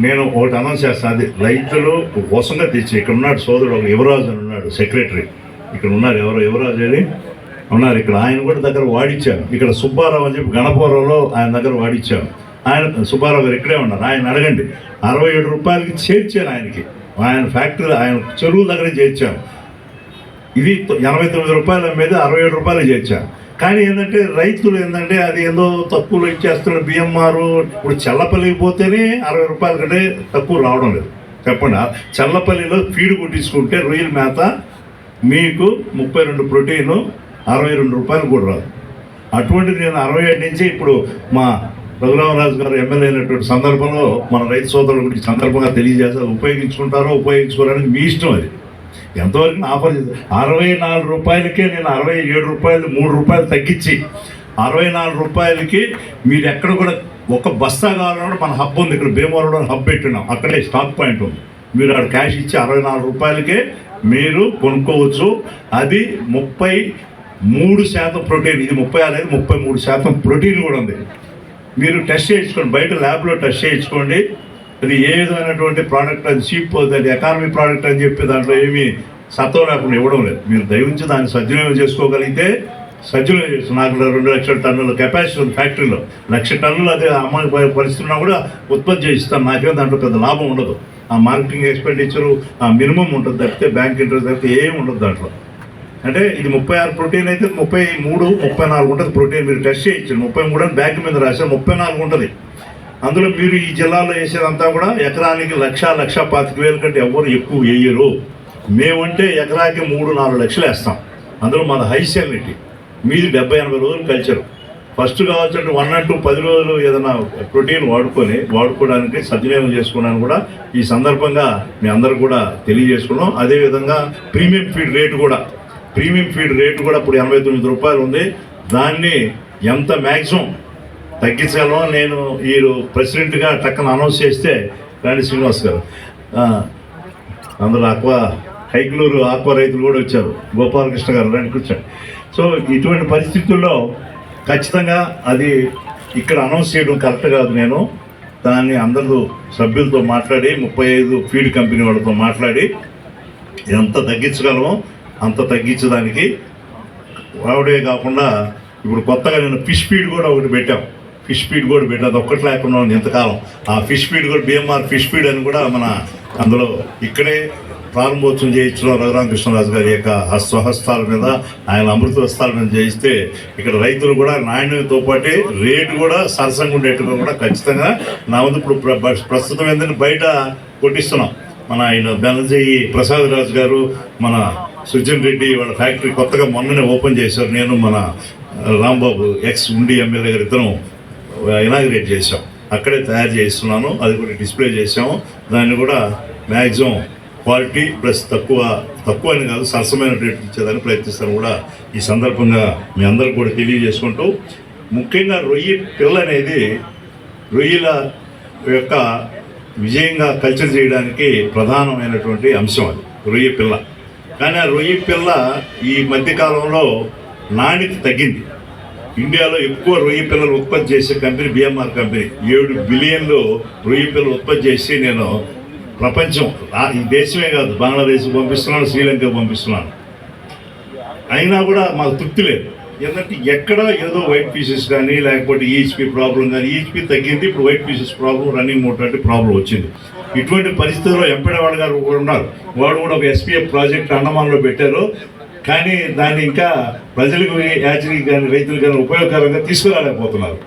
నేను ఒకటి అనౌన్స్ చేస్తాను, అది రైతులు కోసంగా తెచ్చి ఇక్కడ ఉన్నాడు సోదరుడు ఒక యువరాజు అని ఉన్నాడు, సెక్రటరీ ఇక్కడ ఉన్నారు. ఎవరో యువరాజు అని ఉన్నారు ఇక్కడ, ఆయన కూడా దగ్గర వాడిచ్చాను. ఇక్కడ సుబ్బారావు అని చెప్పి గణపురంలో ఆయన దగ్గర వాడిచ్చాను. ఆయన సుబ్బారావు గారు ఇక్కడే ఉన్నారు, ఆయన అడగండి. 67 రూపాయలకి చేర్చాను ఆయనకి, ఆయన ఫ్యాక్టరీ ఆయన చెరువుల దగ్గర చేర్చాను. ఇది 89 రూపాయలు అమ్మేది 67 రూపాయలు చేర్చాను. కానీ ఏంటంటే రైతులు ఏంటంటే అది ఏదో తక్కువలో ఇచ్చేస్తున్నారు బిఎంఆర్. ఇప్పుడు చల్లపల్లికి పోతేనే 60 రూపాయల కంటే తక్కువ రావడం లేదు. చెప్పండి, చల్లపల్లిలో ఫీడ్ కుట్టించుకుంటే రొయ్యల మేత మీకు 32 ప్రోటీను 62 రూపాయలు కూడా రాదు. అటువంటిది నేను 67 నుంచి ఇప్పుడు మా రఘురామరాజు గారు ఎమ్మెల్యే అయినటువంటి సందర్భంలో మన రైతు సోదరుల గురించి సందర్భంగా తెలియజేస్తారు. ఉపయోగించుకుంటారో ఉపయోగించుకోవాలని మీ ఇష్టం. అది ఎంతవరకు ఆఫర్ చేస్తారు. 64 రూపాయలకే నేను 67 రూపాయలు 3 రూపాయలు తగ్గించి 64 రూపాయలకి మీరు ఎక్కడ కూడా ఒక బస్తా కావాలన్నా మన హబ్ ఉంది, ఇక్కడ భీమవరంలో హబ్ పెట్టినాం, అక్కడే స్టాక్ పాయింట్ ఉంది. మీరు అక్కడ క్యాష్ ఇచ్చి 64 రూపాయలకే మీరు కొనుక్కోవచ్చు. అది 33% ప్రోటీన్, ఇది 30 అనేది 33% ప్రోటీన్ కూడా ఉంది. మీరు టెస్ట్ చేయించుకోండి, బయట ల్యాబ్లో టెస్ట్ చేయించుకోండి. అది ఏ విధమైనటువంటి ప్రోడక్ట్, అది చీప్, అది ఎకానమీ ప్రోడక్ట్ అని చెప్పి దాంట్లో ఏమీ సత్వం లేకుండా ఇవ్వడం లేదు. మీరు దయవించి దాన్ని సద్వినియోగం చేసుకోగలిగితే సద్వినియోగం చేస్తాం. నాకు 2 లక్షల టన్నుల కెపాసిటీ ఉంది ఫ్యాక్టరీలో, 1,00,000 టన్నులు అది అమ్మాయి పరిస్థితున్నా కూడా ఉత్పత్తి చేయిస్తాను. నాకేమో దాంట్లో పెద్ద లాభం ఉండదు. ఆ మార్కెటింగ్ ఎక్స్పెండిచరు ఆ మినిమం ఉంటుంది తప్పితే, బ్యాంక్ ఇంట్రెస్ట్ తప్పితే ఏమి ఉండదు దాంట్లో. అంటే ఇది 36 ప్రోటీన్ అయితే 33, 34 ఉంటుంది ప్రోటీన్. మీరు టెస్ట్ చేయించండి. 33 అని బ్యాగ్ మీద రాశారు, 34 ఉంటుంది. అందులో మీరు ఈ జిల్లాలో వేసేదంతా కూడా ఎకరానికి 1,00,000-1,25,000 కంటే ఎవరు ఎక్కువ వేయరు. మేమంటే ఎకరాకి 3-4 లక్షలు వేస్తాం. అందులో మన హై శాలిటీ, మీది 70-80 రోజులు కల్చర్. ఫస్ట్ కావాల్సింటే 1 or 2 10 రోజులు ఏదైనా ప్రోటీన్ వాడుకోవడానికి సద్వినియోగం చేసుకోవడానికి కూడా ఈ సందర్భంగా మీ అందరూ కూడా తెలియజేసుకున్నాం. అదేవిధంగా ప్రీమియం ఫీడ్ రేటు కూడా ఇప్పుడు 89 రూపాయలు ఉంది. దాన్ని ఎంత మ్యాక్సిమం తగ్గించాలో నేను ఈ ప్రెసిడెంట్గా టక్కన అనౌన్స్ చేస్తే రాణి శ్రీనివాస్ గారు, అందులో హైకులూరు ఆక్వా రైతులు కూడా వచ్చారు, గోపాలకృష్ణ గారు రండి కూర్చోండి. సో ఇటువంటి పరిస్థితుల్లో ఖచ్చితంగా అది ఇక్కడ అనౌన్స్ చేయడం కరెక్ట్ కాదు. నేను దాన్ని అందరూ సభ్యులతో మాట్లాడి 35 ఫీడ్ కంపెనీ వాళ్ళతో మాట్లాడి ఎంత తగ్గించగలమో అంత తగ్గించడానికి వాడే కాకుండా ఇప్పుడు కొత్తగా నేను ఫిష్ ఫీడ్ కూడా ఒకటి పెట్టాం. అది ఒక్కటి లేకుండా ఉంది ఇంతకాలం. ఆ ఫిష్ ఫీడ్ కూడా బిఎంఆర్ ఫిష్ ఫీడ్ అని కూడా మన అందులో ఇక్కడే ప్రారంభోత్సవం చేయించడం రఘురామకృష్ణరాజు గారి యొక్క స్వహస్తాల మీద, ఆయన అమృత హస్తాల మీద చేయిస్తే ఇక్కడ రైతులు కూడా నాణ్యతతో పాటు రేటు కూడా సరసంగా ఉండేట్టుగా కూడా ఖచ్చితంగా నా వంతు ఇప్పుడు ప్రస్తుతం ఏంటంటే బయట కొట్టిస్తున్నాం. మన ఆయన బెనర్జీ ప్రసాద్ రాజు గారు, మన సుజన్ రెడ్డి వాళ్ళ ఫ్యాక్టరీ కొత్తగా మొన్ననే ఓపెన్ చేశారు. నేను మన రాంబాబు ఎక్స్ ఉండి ఎమ్మెల్యే గారు ఇద్దరం ఇనాగ్రేట్ చేశాం. అక్కడే తయారు చేస్తున్నాను, అది కూడా డిస్ప్లే చేసాము. దాన్ని కూడా మ్యాక్సిమం క్వాలిటీ ప్లస్ తక్కువ అని కాదు సరసమైన రేట్ ఇచ్చేదాన్ని ప్రయత్నిస్తాను కూడా ఈ సందర్భంగా మీ అందరికి కూడా తెలియజేసుకుంటూ, ముఖ్యంగా రొయ్యి పిల్ల అనేది రొయ్యల యొక్క విజయంగా కల్చర్ చేయడానికి ప్రధానమైనటువంటి అంశం. అది రొయ్య పిల్ల. కానీ ఆ రొయ్య పిల్ల ఈ మధ్యకాలంలో నాణ్యత తగ్గింది. ఇండియాలో ఎక్కువ రొయ్య పిల్లలు ఉత్పత్తి చేసే కంపెనీ బిఎంఆర్ కంపెనీ. 7 బిలియన్లు రొయ్య పిల్లలు ఉత్పత్తి చేసి నేను ప్రపంచం, ఈ దేశమే కాదు బంగ్లాదేశ్ పంపిస్తున్నాను, శ్రీలంక పంపిస్తున్నాను. అయినా కూడా మాకు తృప్తి లేదు. ఎందుకంటే ఎక్కడ ఏదో వైట్ పీసెస్ కానీ లేకపోతే ఈహెచ్పి ప్రాబ్లం కానీ, ఈహెచ్పి తగ్గింది, ఇప్పుడు white pieces problem, running motor problem వచ్చింది. ఇటువంటి పరిస్థితుల్లో ఎంపీడవాళ్ళ గారు కూడా ఉన్నారు. వాడు కూడా ఒక ఎస్పీఎఫ్ ప్రాజెక్ట్ అండమాన్లో పెట్టారు. కానీ దాన్ని ఇంకా ప్రజలకు, యాచరీకి కానీ రైతులకు కానీ ఉపయోగకరంగా తీసుకురాలేకపోతున్నారు.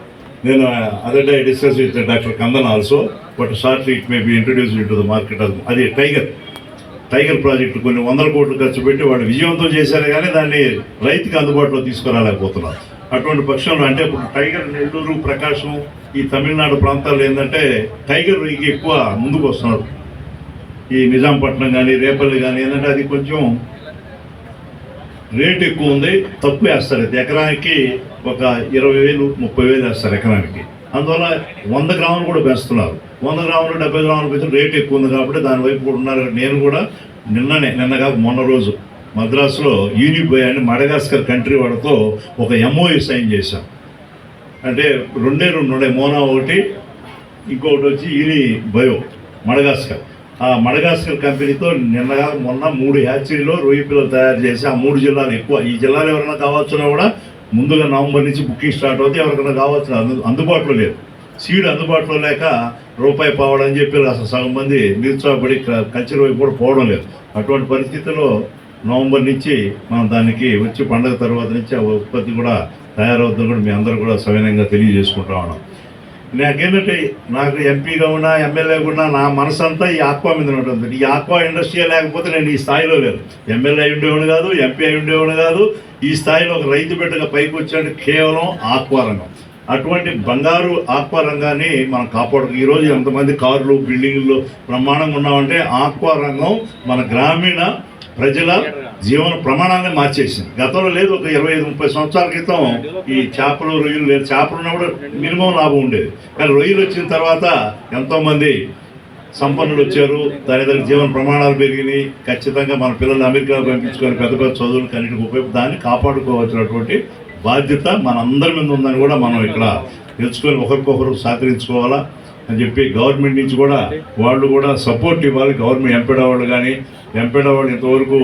నేను other day discuss with doctor Kandan also, but shortly it may be introduced in to the market. అది టైగర్ ప్రాజెక్టు కొన్ని 100 కోట్లు ఖర్చు పెట్టి వాళ్ళు విజయవంతం చేశారు, కానీ దాన్ని రైతుకి అందుబాటులో తీసుకురాలేకపోతున్నారు. అటువంటి పక్షంలో అంటే ఇప్పుడు టైగర్ నెల్లూరు ప్రకాశం ఈ తమిళనాడు ప్రాంతాల్లో ఏంటంటే టైగర్ రొయ్యకి ఎక్కువ ముందుకు వస్తున్నారు. ఈ నిజాంపట్నం కానీ రేపల్లి కానీ ఏంటంటే అది కొంచెం రేట్ ఎక్కువ ఉంది, తక్కువ వేస్తారు. అది ఎకరానికి ఒక 20,000 30,000 వేస్తారు ఎకరానికి. అందువల్ల 100 గ్రాములు కూడా పెంచుతున్నారు. 100 గ్రాములు 70 గ్రాములు పెంచిన రేట్ ఎక్కువ ఉంది కాబట్టి దాని వైపు కూడా ఉన్నారు. నేను కూడా నిన్నగా మొన్న రోజు మద్రాసులో యూనిబై అని మడగాస్కర్ కంట్రీ వాళ్ళతో ఒక MOU సైన్ చేశాం. అంటే రెండే ఉన్నాయి, మోనా ఒకటి, ఇంకొకటి వచ్చి యూనిబయో మడగాస్కర్. ఆ మడగాస్కర్ కంపెనీతో నిన్నగా మొన్న 3 హ్యాచరీలో రొయ్య పిల్లలు తయారు చేసి ఆ 3 జిల్లాలు ఎక్కువ. ఈ జిల్లాలో ఎవరైనా కావాల్సిన కూడా ముందుగా నవంబర్ నుంచి బుకింగ్ స్టార్ట్ అవుతుంది. ఎవరికైనా కావాల్సిన అందుబాటులో లేదు, సీడ్ అందుబాటులో లేక రూపాయి పావడని చెప్పి అసలు సగం మంది నిరుత్సాహపడి కల్చర్ వైపు కూడా పోవడం లేదు. అటువంటి పరిస్థితుల్లో నవంబర్ నుంచి మనం దానికి వచ్చి పండగ తర్వాత నుంచి ఆ ఉత్పత్తి కూడా తయారవుతుందని కూడా మీ అందరూ కూడా సవినయంగా తెలియజేసుకుంటా ఉన్నాం. నాకేంటంటే నాకు ఎంపీగా ఉన్నా ఎమ్మెల్యేగా ఉన్నా నా మనసంతా ఈ ఆక్వా మీద ఉంటుంది. ఈ ఆక్వా ఇండస్ట్రీ లేకపోతే నేను ఈ స్థాయిలో లేదు. ఎమ్మెల్యే అయి ఉండేవాడు కాదు, ఎంపీ అయి ఉండేవాడు కాదు. ఈ స్థాయిలో ఒక రైతు బిడ్డగా పైకి వచ్చాడు కేవలం ఆక్వా రంగం. అటువంటి బంగారు ఆక్వా రంగాన్ని మనం కాపాడుకు. ఈరోజు ఎంతమంది కార్లు బిల్డింగ్లు బ్రహ్మాండంగా ఉన్నామంటే ఆక్వా రంగం మన గ్రామీణ ప్రజల జీవన ప్రమాణాన్ని మార్చేసింది. గతంలో లేదు, ఒక 25-30 సంవత్సరాల క్రితం ఈ చేపలు రొయ్యలు లేదు. చేపలు ఉన్నా కూడా మినిమం లాభం ఉండేది. కానీ రొయ్యలు వచ్చిన తర్వాత ఎంతోమంది సంపన్నులు వచ్చారు, దాని దగ్గర జీవన ప్రమాణాలు పెరిగినాయి. ఖచ్చితంగా మన పిల్లల్ని అమెరికా పంపించుకొని పెద్ద పెద్ద చదువులు కన్నిటికి ఉపయోగ దాన్ని కాపాడుకోవాల్సినటువంటి బాధ్యత మనందరి మీద ఉందని కూడా మనం ఇక్కడ తెలుసుకొని ఒకరికొకరు సహకరించుకోవాలా అని చెప్పి గవర్నమెంట్ నుంచి కూడా వాళ్ళు కూడా సపోర్ట్ ఇవ్వాలి. గవర్నమెంట్ ఎంపెడా వాళ్ళు కానీ ఎంపెడా వాళ్ళు ఇంతవరకు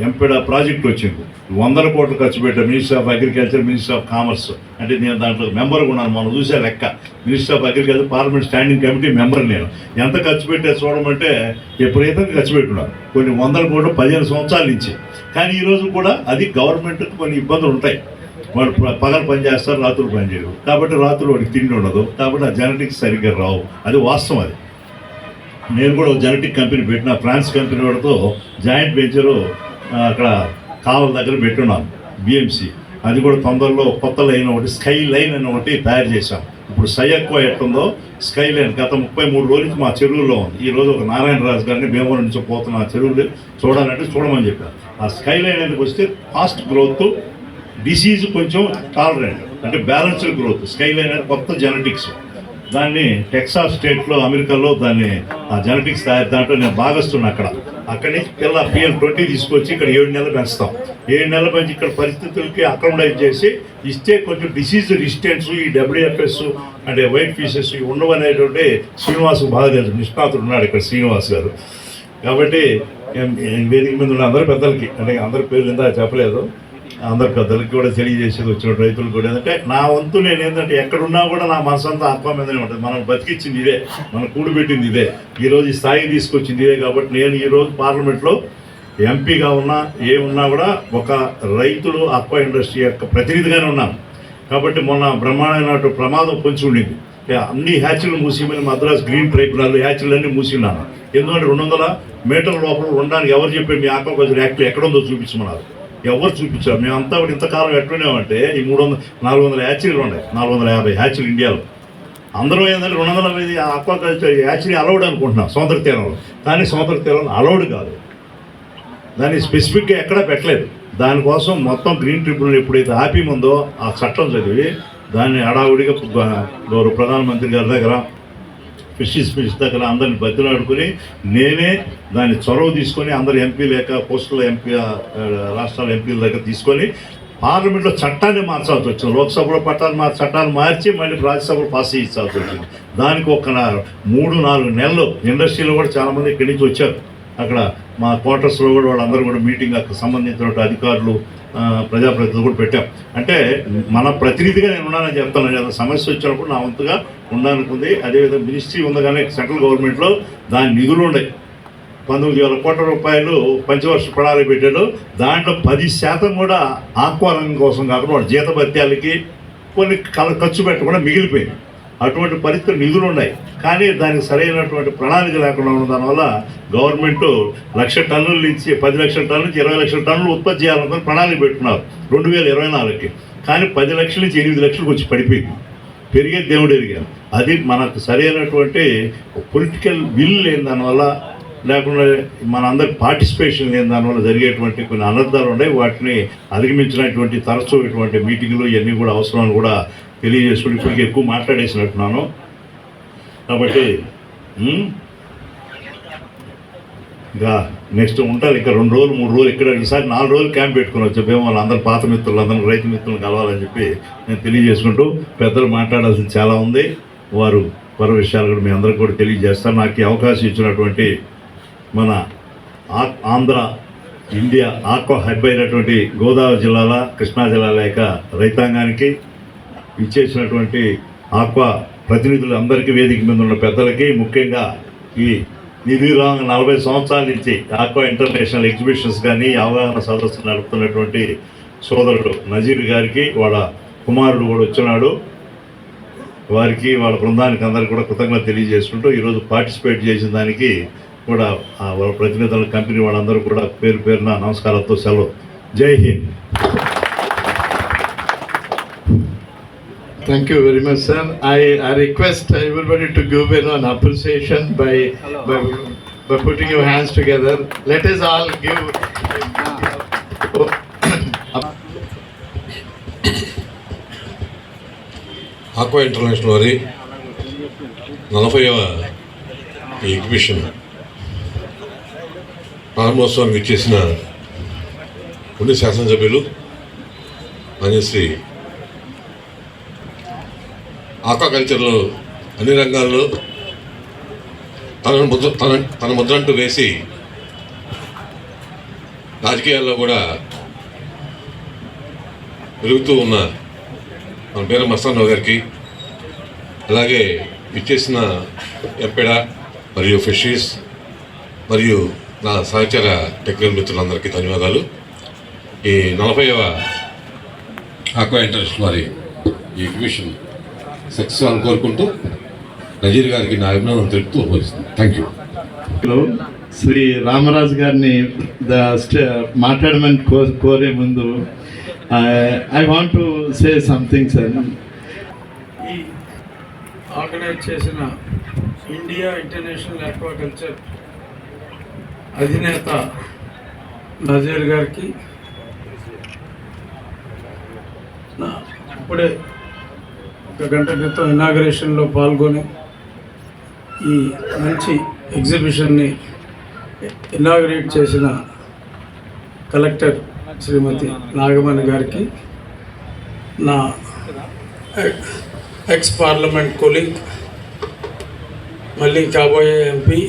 ఎంపెడా ప్రాజెక్ట్ వచ్చింది, 100 కోట్లు ఖర్చు పెట్టారు. Minister of agriculture, minister of commerce, అంటే నేను దాంట్లో మెంబర్ ఉన్నాను. మనం చూసే లెక్క minister of agriculture parliament standing committee member నేను. ఎంత ఖర్చు పెట్టే చూడమంటే విపరీతంగా ఖర్చు పెట్టున్నారు, కొన్ని 100 కోట్లు 15 సంవత్సరాల నుంచి. కానీ ఈరోజు కూడా అది గవర్నమెంట్కి కొన్ని ఇబ్బందులు ఉంటాయి. వాళ్ళు పగలు పని చేస్తారు, రాత్రులు పని చేయరు. కాబట్టి రాత్రులు వాడికి తిండి ఉండదు, కాబట్టి ఆ జెనెటిక్స్ సరిగ్గా రావు. అది వాస్తవం. అది నేను కూడా జెనెటిక్ కంపెనీ పెట్టిన, ఫ్రాన్స్ కంపెనీ వాడితో జాయింట్ వెంచరు అక్కడ కావల దగ్గర పెట్టున్నాను, BMC. అది కూడా తొందరలో కొత్త లైన్ ఒకటి, స్కై లైన్ అని ఒకటి తయారు చేశాం. ఇప్పుడు ఎక్కువ ఎట్టుందో స్కై లైన్ గత 33 రోజుల నుంచి మా చెరువుల్లో ఉంది. ఈరోజు ఒక నారాయణరాజు గారిని భీమవరం నుంచి పోతున్న ఆ చెరువులు చూడాలంటే చూడమని చెప్పారు. ఆ స్కై లైన్ అనేది వస్తే ఫాస్ట్ గ్రోత్, డిసీజ్ కొంచెం టాలరెంట్, అంటే బ్యాలెన్స్డ్ గ్రోత్. స్కై లైన్ అనేది కొత్త జెనెటిక్స్. దాన్ని టెక్సాస్ స్టేట్లో అమెరికాలో దాన్ని ఆ జెనెటిక్స్ తయారు, దాంట్లో నేను భాగస్తున్నా. అక్కడి నుంచి పిల్ల PL20 తీసుకొచ్చి ఇక్కడ 7 నెలలు పెంచుతాం. 7 నెలల పెంచి ఇక్కడ పరిస్థితులకి అకామిడేట్ చేసి ఇస్తే కొంచెం డిసీజ్ రెసిస్టెన్స్, ఈ WFS అంటే వైట్ ఫిషెస్ ఇవి ఉండవనేటువంటి శ్రీనివాస్ బాగా తెలుసు, నిష్ణాతుడు ఉన్నాడు ఇక్కడ శ్రీనివాస్ గారు. కాబట్టి వేదిక మీద ఉన్న అందరి పెద్దలకి, అంటే అందరి పేర్లు ఇందా చెప్పలేదు, అందరి పెద్దలకి కూడా తెలియజేసేది వచ్చిన రైతులు కూడా ఏంటంటే నా వంతు నేను ఏంటంటే ఎక్కడున్నా కూడా నా మనసంతా ఆత్మ మీదనే ఉంటుంది. మనం బతికిచ్చింది ఇదే, మనం కూడిపెట్టింది ఇదే, ఈరోజు ఈ స్థాయికి తీసుకొచ్చింది ఇదే. కాబట్టి నేను ఈరోజు పార్లమెంట్లో ఎంపీగా ఉన్నా ఏమున్నా కూడా ఒక రైతులు ఆక్వా ఇండస్ట్రీ యొక్క ప్రతినిధిగానే ఉన్నాను. కాబట్టి మొన్న బ్రహ్మాండమైన ప్రమాదం పొంచి ఉండింది. అన్ని హ్యాచరీలు మూసిమని మద్రాస్ గ్రీన్ ట్రైబ్యునల్ హ్యాచరీలు అన్నీ మూసిన్నాను. ఎందుకంటే 200 మీటర్ల లోపల ఉండడానికి ఎవరు చెప్పారు? మీ ఆక్వాకల్చర్ యాక్ట్ ఎక్కడుందో చూపించమన్నారు. ఎవరు చూపించారు? మేమంతా కూడా ఇంతకాలం ఎట్లున్నామంటే ఈ 400 హ్యాచరీలు ఉన్నాయి, 450 హ్యాచరీలు ఇండియాలో. అందరూ ఏంటంటే 250 ఆక్వాకల్చర్ హ్యాచరీ అలౌడ్ అనుకుంటున్నాం సముద్ర తీరంలో, కానీ సముద్ర తీరంలో అలౌడ్ కాదు. దాన్ని స్పెసిఫిక్గా ఎక్కడా పెట్టలేదు. దానికోసం మొత్తం గ్రీన్ ట్రిబ్యునల్ ఎప్పుడైతే ఆపిముందో ఆ చట్టం చదివి దాన్ని హడావుడిగా గౌరవ ప్రధానమంత్రి గారి దగ్గర, ఫిషరీస్ మినిస్టర్ దగ్గర అందరిని బతిలాడుకుని నేనే దాన్ని చొరవ తీసుకొని అందరు ఎంపీ లేక పోస్టుల ఎంపీ రాష్ట్రాల ఎంపీల దగ్గర తీసుకొని పార్లమెంట్లో చట్టాన్ని మార్చాల్సి వచ్చింది. లోక్సభలో చట్టాన్ని మార్చి మళ్ళీ రాజ్యసభలో పాస్ చేయించాల్సి వచ్చింది. దానికి ఒక 3-4 నెలలు ఇండస్ట్రీలో కూడా చాలామంది ఇక్కడి నుంచి వచ్చారు. అక్కడ మా క్వార్టర్స్లో కూడా వాళ్ళందరూ కూడా మీటింగ్ అక్కడ సంబంధించిన అధికారులు, ప్రజాప్రతినిధులు కూడా పెట్టాం. అంటే మన ప్రతినిధిగా నేను ఉన్నానని చెప్తాను. ఏదైనా సమస్య వచ్చినప్పుడు నా వంతుగా ఉండాలనుకుంది. అదేవిధంగా మినిస్ట్రీ ఉందగానే సెంట్రల్ గవర్నమెంట్లో దాని నిధులు ఉన్నాయి. 19,000 కోట్ల రూపాయలు పంచవర్ష ప్రణాళిక పెట్టాడు. దాంట్లో 10% కూడా ఆక్వా రంగం కోసం కాకుండా వాళ్ళ జీతభత్యాలకి కొన్ని ఖర్చు పెట్టకుండా మిగిలిపోయింది. అటువంటి పరిస్థితులు నిధులు ఉన్నాయి, కానీ దానికి సరైనటువంటి ప్రణాళిక లేకుండా ఉన్న దానివల్ల గవర్నమెంట్ 1,00,000 టన్నుల నుంచి 10 లక్షల టన్నుల నుంచి 20 లక్షల టన్నులు ఉత్పత్తి చేయాలనుకుని ప్రణాళిక పెట్టుకున్నారు 2024కి. కానీ 10 లక్షల నుంచి 8 లక్షలకు వచ్చి పడిపోయింది. పెరిగే దేవుడు ఎరిగాం. అది మనకు సరైనటువంటి పొలిటికల్ విల్ లేని దానివల్ల, లేకుండా మనందరి పార్టిసిపేషన్ లేని దానివల్ల జరిగేటువంటి కొన్ని అనర్థాలు ఉన్నాయి. వాటిని అధిగమించినటువంటి తరచూ ఇటువంటి మీటింగ్లు ఇవన్నీ కూడా అవసరం అని కూడా తెలియజేసుకుని ఇప్పటికీ ఎక్కువ మాట్లాడేసినట్టున్నాను. కాబట్టి ఇంకా నెక్స్ట్ ఉంటారు ఇంకా 2 రోజులు 3 రోజులు ఇక్కడ, ఈసారి 4 రోజులు క్యాంప్ పెట్టుకుని వచ్చాము. వాళ్ళందరూ పాత మిత్రులు, అందరూ రైతు మిత్రులను కలవాలని చెప్పి నేను తెలియజేసుకుంటూ, పెద్దలు మాట్లాడాల్సింది చాలా ఉంది. వారు పర విషయాలు కూడా మీ అందరికీ కూడా తెలియజేస్తారు. నాకు ఈ అవకాశం ఇచ్చినటువంటి మన ఆంధ్ర ఇండియా ఆక్వా హబ్ అయినటువంటి గోదావరి జిల్లాల, కృష్ణా జిల్లాల యొక్క రైతాంగానికి, ఇచ్చేసినటువంటి ఆక్వా ప్రతినిధులు అందరికీ, వేదిక మీద ఉన్న పెద్దలకి, ముఖ్యంగా ఈ నిధిరాంగ్ 40 సంవత్సరాల నుంచి ఆక్వా ఇంటర్నేషనల్ ఎగ్జిబిషన్స్ కానీ అవగాహన సదస్సు నడుపుతున్నటువంటి సోదరుడు నజీర్ గారికి, వాళ్ళ కుమారుడు కూడా వచ్చినాడు. వారికి, వాళ్ళ బృందానికి అందరికీ కూడా కృతజ్ఞత తెలియజేసుకుంటూ, ఈరోజు పార్టిసిపేట్ చేసిన దానికి కూడా వాళ్ళ ప్రతినిధుల కంపెనీ వాళ్ళందరూ కూడా పేరు పేరున నమస్కారాలతో సెలవు. జై Hind. Thank you very much, sir. I request everybody to give an appreciation by putting your hands together. Let us all give. Aqua international వారి 40వ ఎగ్జిబిషన్ ప్రారంభోత్సవానికి ఇచ్చేసిన ఉండి శాసనసభ్యులు మాన్యశ్రీ ఆక్వాకల్చర్లో అన్ని రంగాల్లో తన ముద్రంటూ వేసి రాజకీయాల్లో కూడా పెరుగుతూ ఉన్న మన పేరు మస్తానరావు గారికి, అలాగే ఇచ్చేసిన ఎంపెడ మరియు ఫిషరీస్ మరియు నా సహచర టెక్నికల్ మిత్రులందరికీ ధన్యవాదాలు. ఈ 40వ ఆక్వా ఇంటర్నేషనల్ వారి ఈ ఎగ్జిబిషన్ సక్సెస్ అని కోరుకుంటూ నజీర్ గారికి నా అభినందన తెలుపుతూ ఉపయోగిస్తుంది. Thank you. శ్రీ రామరాజు గారిని మాట్లాడమని కోరే ముందు I want to say something sir. ఈ ఆర్గనైజ్ చేసిన ఇండియా ఇంటర్నేషనల్ ఆక్వాకల్చర్ అధినేత నజీర్ గారికి, ఇప్పుడే 1 గంట క్రితం ఇనాగరేషన్లో పాల్గొని ఈ మంచి ఎగ్జిబిషన్ని ఇనాగరేట్ చేసిన కలెక్టర్ శ్రీమతి నాగమణి గారికి, నా ఎక్స్ పార్లమెంట్ కొలీగ్, మళ్ళీ కాబోయే ఎంపీ,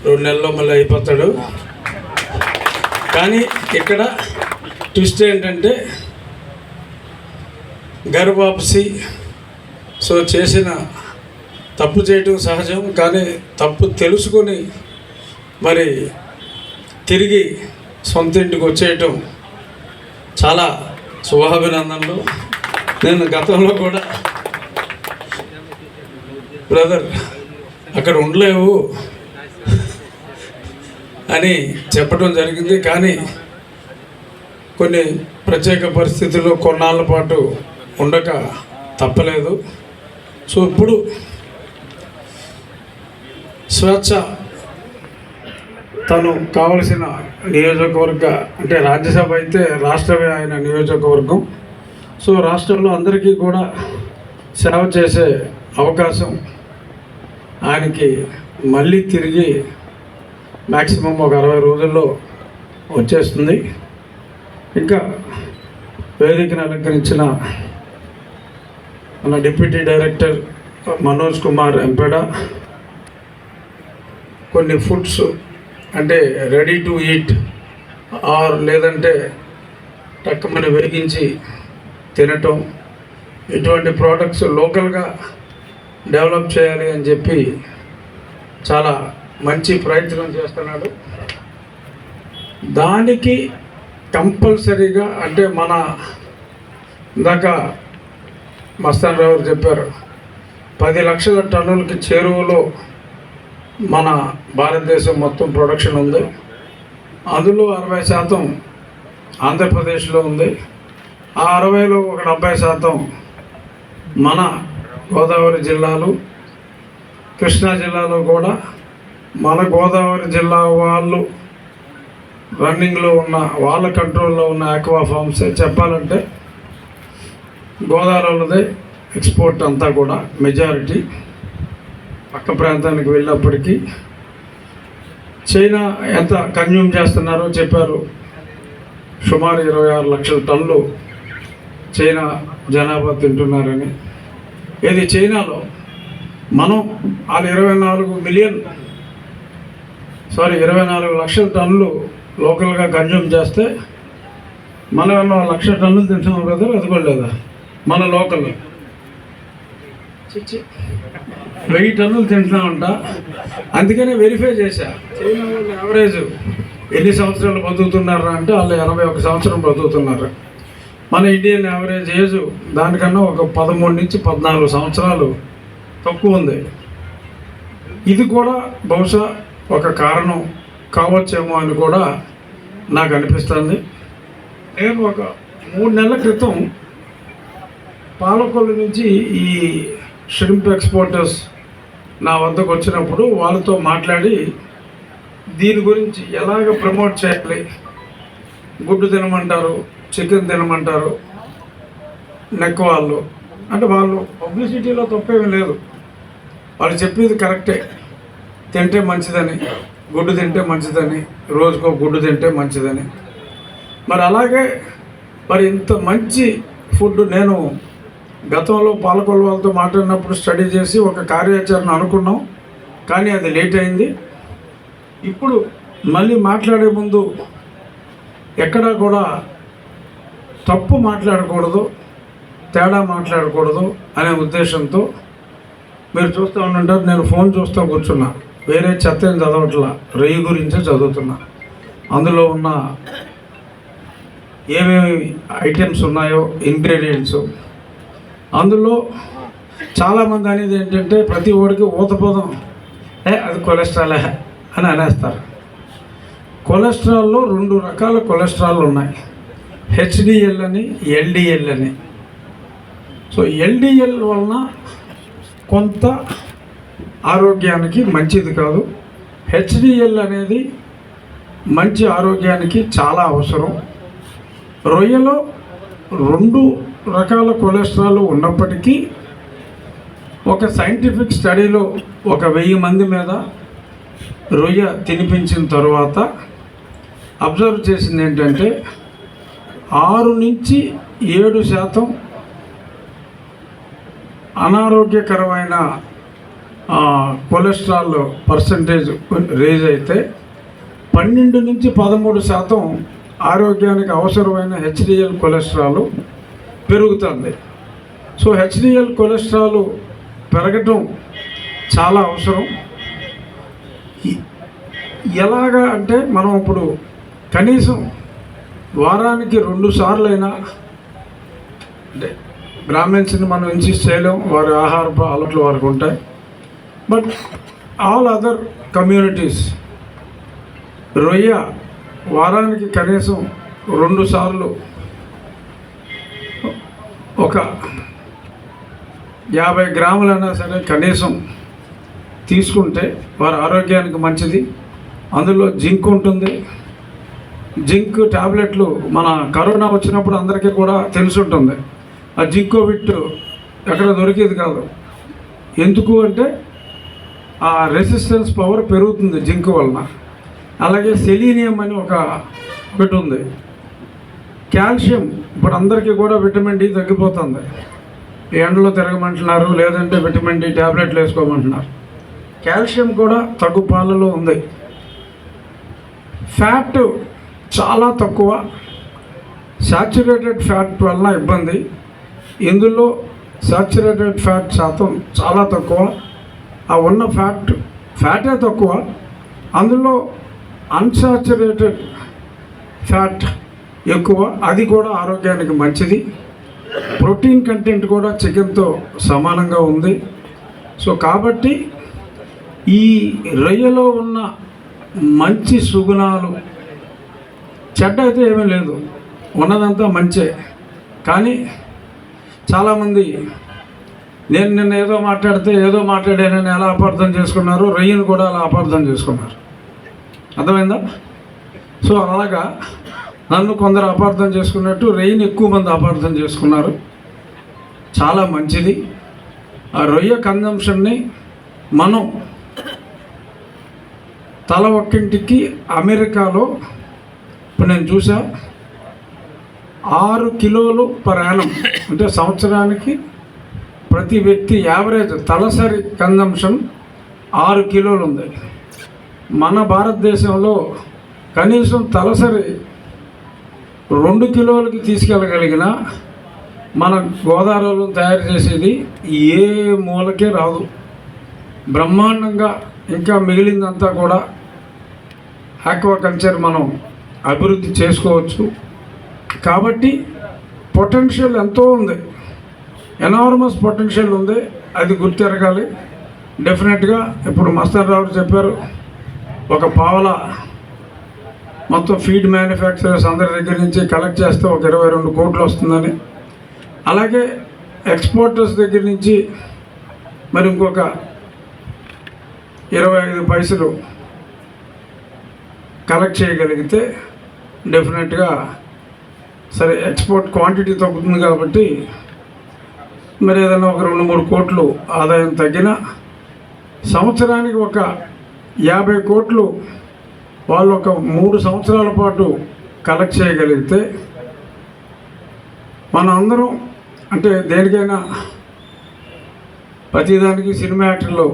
2 నెలల్లో మళ్ళీ అయిపోతాడు. కానీ ఇక్కడ ట్విస్ట్ ఏంటంటే గర్వాప్సి. సో చేసిన తప్పు చేయటం సహజం, కానీ తప్పు తెలుసుకొని మరి తిరిగి సొంత ఇంటికి వచ్చేయటం చాలా శుభాభినందనలు. నేను గతంలో కూడా బ్రదర్ అక్కడ ఉండలేవు అని చెప్పడం జరిగింది, కానీ కొన్ని ప్రత్యేక పరిస్థితుల్లో కొన్నాళ్ళ పాటు ఉండక తప్పలేదు. సో ఇప్పుడు స్వేచ్ఛ, తను కావలసిన నియోజకవర్గ, అంటే రాజ్యసభ అయితే రాష్ట్రమే ఆయన నియోజకవర్గం. సో రాష్ట్రంలో అందరికీ కూడా సేవ చేసే అవకాశం ఆయనకి మళ్ళీ తిరిగి మ్యాక్సిమం ఒక 60 రోజుల్లో వచ్చేస్తుంది. ఇంకా వేదికను అలంకరించిన మన డిప్యూటీ డైరెక్టర్ మనోజ్ కుమార్ ఎంపెడ, కొన్ని ఫుడ్స్ అంటే రెడీ టు ఈట్ ఆర్ లేదంటే టక్కుమని వేగించి తినటం, ఇటువంటి ప్రోడక్ట్స్ లోకల్గా డెవలప్ చేయాలి అని చెప్పి చాలా మంచి ప్రయత్నం చేస్తున్నాడు. దానికి కంపల్సరీగా అంటే మన ఇందాక మస్తాన్ రావు చెప్పారు, 10 లక్షల టన్నులకి చేరువలో మన భారతదేశం మొత్తం ప్రొడక్షన్ ఉంది. అందులో 60% ఆంధ్రప్రదేశ్లో ఉంది. ఆ 60లో ఒక 70% మన గోదావరి జిల్లాలు, కృష్ణా జిల్లాలో కూడా మన గోదావరి జిల్లా వాళ్ళు రన్నింగ్లో ఉన్న, వాళ్ళ కంట్రోల్లో ఉన్న ఆక్వా ఫార్మ్సే. చెప్పాలంటే గోదావరిలోదే ఎక్స్పోర్ట్ అంతా కూడా మెజారిటీ. పక్క ప్రాంతానికి వెళ్ళినప్పటికీ చైనా ఎంత కన్జ్యూమ్ చేస్తున్నారో చెప్పారు. సుమారు 26 లక్షల టన్నులు చైనా జనాభా తింటున్నారని. ఇది చైనాలో మనం వాళ్ళు 24 లక్షల టన్నులు లోకల్గా కన్జ్యూమ్ చేస్తే మనం 1 లక్ష టన్నులు తింటున్నాం కదా, ఎదుకోలేదా మన లోకల్ 1000 టన్నులు తింటున్నామంట. అందుకనే వెరిఫై చేశా, చైనా వాళ్ళు యావరేజ్ ఎన్ని సంవత్సరాలు బతుకుతున్నారా అంటే వాళ్ళు 81 సంవత్సరం బతుకుతున్నారు. మన ఇండియన్ యావరేజ్ ఏజ్ దానికన్నా ఒక 13 నుంచి 14 సంవత్సరాలు తక్కువ ఉంది. ఇది కూడా బహుశా ఒక కారణం కావచ్చేమో అని కూడా నాకు అనిపిస్తుంది. నేను ఒక 3 నెలల క్రితం పాలకొల్లు నుంచి ఈ షిరింప్ ఎక్స్పోర్టర్స్ నా వద్దకు వచ్చినప్పుడు వాళ్ళతో మాట్లాడి దీని గురించి ఎలాగ ప్రమోట్ చేయాలి, గుడ్డు తినమంటారు, చికెన్ తినమంటారు నెక్ వాళ్ళు అంటే, వాళ్ళు పబ్లిసిటీలో తప్పేమీ లేదు, వాళ్ళు చెప్పేది కరెక్టే. తింటే మంచిదని, గుడ్డు తింటే మంచిదని, రోజుకో గుడ్డు తింటే మంచిదని. మరి అలాగే మరి ఇంత మంచి ఫుడ్ నేను గతంలో పాలకొల్లు వాళ్ళతో మాట్లాడినప్పుడు స్టడీ చేసి ఒక కార్యాచరణ అనుకున్నాం, కానీ అది లేట్ అయింది. ఇప్పుడు మళ్ళీ మాట్లాడే ముందు ఎక్కడా కూడా తప్పు మాట్లాడకూడదు, తేడా మాట్లాడకూడదు అనే ఉద్దేశంతో మీరు చూస్తూ ఉంటుంటారు. నేను ఫోన్ చూస్తూ కూర్చున్నా, వేరే చెత్త ఏం చదవట్లా, రొయ్య గురించే చదువుతున్నా. అందులో ఉన్న ఏమేమి ఐటమ్స్ ఉన్నాయో ఇంగ్రీడియంట్స్, అందులో చాలామంది అనేది ఏంటంటే ప్రతి ఓడికి ఊతపదం అది కొలెస్ట్రాలే అని అనేస్తారు. కొలెస్ట్రాల్లో 2 రకాల కొలెస్ట్రాల్ ఉన్నాయి, హెచ్డిఎల్ అని, ఎల్డిఎల్ అని. సో ఎల్డిఎల్ వలన కొంత ఆరోగ్యానికి మంచిది కాదు, హెచ్డిఎల్ అనేది మంచి ఆరోగ్యానికి చాలా అవసరం. రొయ్యలో 2 రకాల కొలెస్ట్రాల్ ఉన్నప్పటికీ ఒక సైంటిఫిక్ స్టడీలో ఒక 1000 మంది మీద రొయ్య తినిపించిన తర్వాత అబ్జర్వ్ చేసింది ఏంటంటే 6 నుంచి 7% అనారోగ్యకరమైన కొలెస్ట్రాల్ పర్సంటేజ్ రేజ్ అయితే 12 నుంచి 13% ఆరోగ్యానికి అవసరమైన హెచ్డిఎల్ కొలెస్ట్రాల్ పెరుగుతుంది. సో హెచ్డిఎల్ కొలెస్ట్రాల్ పెరగటం చాలా అవసరం. ఎలాగా అంటే మనం ఇప్పుడు కనీసం వారానికి 2 సార్లు అయినా, అంటే బ్రాహ్మిన్స్ని మనం ఇన్సిస్ట్ చేయలేం, వారి ఆహారపు అలవాట్లు వారికి ఉంటాయి. బట్ ఆల్ అదర్ కమ్యూనిటీస్ రొయ్య వారానికి కనీసం 2 సార్లు ఒక 50 గ్రాములైనా సరే కనీసం తీసుకుంటే వారి ఆరోగ్యానికి మంచిది. అందులో జింక్ ఉంటుంది. జింక్ టాబ్లెట్లు మన కరోనా వచ్చినప్పుడు అందరికీ కూడా తెలిసి ఉంటుంది. ఆ జింకోవిట్ ఎక్కడ దొరికేది కాదు. ఎందుకు అంటే ఆ రెసిస్టెన్స్ పవర్ పెరుగుతుంది జింక్ వలన. అలాగే సెలీనియం అని ఒకటి ఉంది. కాల్షియం ఇప్పుడు అందరికీ కూడా విటమిన్ డి తగ్గిపోతుంది, ఎండలో తిరగమంటున్నారు, లేదంటే విటమిన్ డి ట్యాబ్లెట్లు వేసుకోమంటున్నారు. కాల్షియం కూడా తగ్గు పాలలో ఉంది. ఫ్యాట్ చాలా తక్కువ, సాచురేటెడ్ ఫ్యాట్ వలన ఇబ్బంది. ఇందులో సాచురేటెడ్ ఫ్యాట్ శాతం చాలా తక్కువ. ఆ ఉన్న ఫ్యాటే తక్కువ, అందులో అన్సాచురేటెడ్ ఫ్యాట్ ఎక్కువ. అది కూడా ఆరోగ్యానికి మంచిది. ప్రోటీన్ కంటెంట్ కూడా చికెన్తో సమానంగా ఉంది. సో కాబట్టి ఈ రొయ్యలో ఉన్న మంచి సుగుణాలు, చెడ్డ అయితే ఏమీ లేదు, ఉన్నదంతా మంచే. కానీ చాలామంది నేను నిన్న ఏదో మాట్లాడితే ఏదో మాట్లాడానని ఎలా అపార్థం చేసుకున్నారు, రొయ్యను కూడా అలా అపార్థం చేసుకున్నారు. అర్థమైందా? సో అలాగా నన్ను కొందరు అపార్థం చేసుకున్నట్టు రొయ్యని ఎక్కువ మంది అపార్థం చేసుకున్నారు. చాలా మంచిది. ఆ రొయ్య కన్జంప్షన్ని మనం తల ఒక్కింటికి అమెరికాలో ఇప్పుడు నేను చూసా 6 కిలోలు పర్ యానం, అంటే సంవత్సరానికి ప్రతి వ్యక్తి యావరేజ్ తలసరి కన్జంప్షన్ 6 కిలోలు ఉంది. మన భారతదేశంలో కనీసం తలసరి 2 కిలోలకి తీసుకెళ్ళగలిగిన మన గోదావరిలో తయారు చేసేది ఏ మూలకే రాదు. బ్రహ్మాండంగా ఇంకా మిగిలిందంతా కూడా ఆక్వాకల్చర్ మనం అభివృద్ధి చేసుకోవచ్చు. కాబట్టి పొటెన్షియల్ ఎంతో ఉంది, ఎనార్మస్ పొటెన్షియల్ ఉంది. అది గుర్తెరగాలి. డెఫినెట్గా ఇప్పుడు మస్తాన్ రావు చెప్పారు, ఒక పావలా మొత్తం ఫీడ్ మ్యానుఫ్యాక్చరర్స్ అందరి దగ్గర నుంచి కలెక్ట్ చేస్తే ఒక 22 కోట్లు వస్తుందని, అలాగే ఎక్స్పోర్టర్స్ దగ్గర నుంచి మరి ఇంకొక 25 పైసలు కలెక్ట్ చేయగలిగితే డెఫినెట్గా సరే ఎక్స్పోర్ట్ క్వాంటిటీ తగ్గుతుంది కాబట్టి మరి ఏదైనా ఒక 2-3 కోట్లు ఆదాయం తగ్గిన సంవత్సరానికి ఒక 50 కోట్లు వాళ్ళు ఒక 3 సంవత్సరాల పాటు కలెక్ట్ చేయగలిగితే మన అందరం అంటే దేనికైనా ప్రతిదానికి సినిమా యాక్టర్లు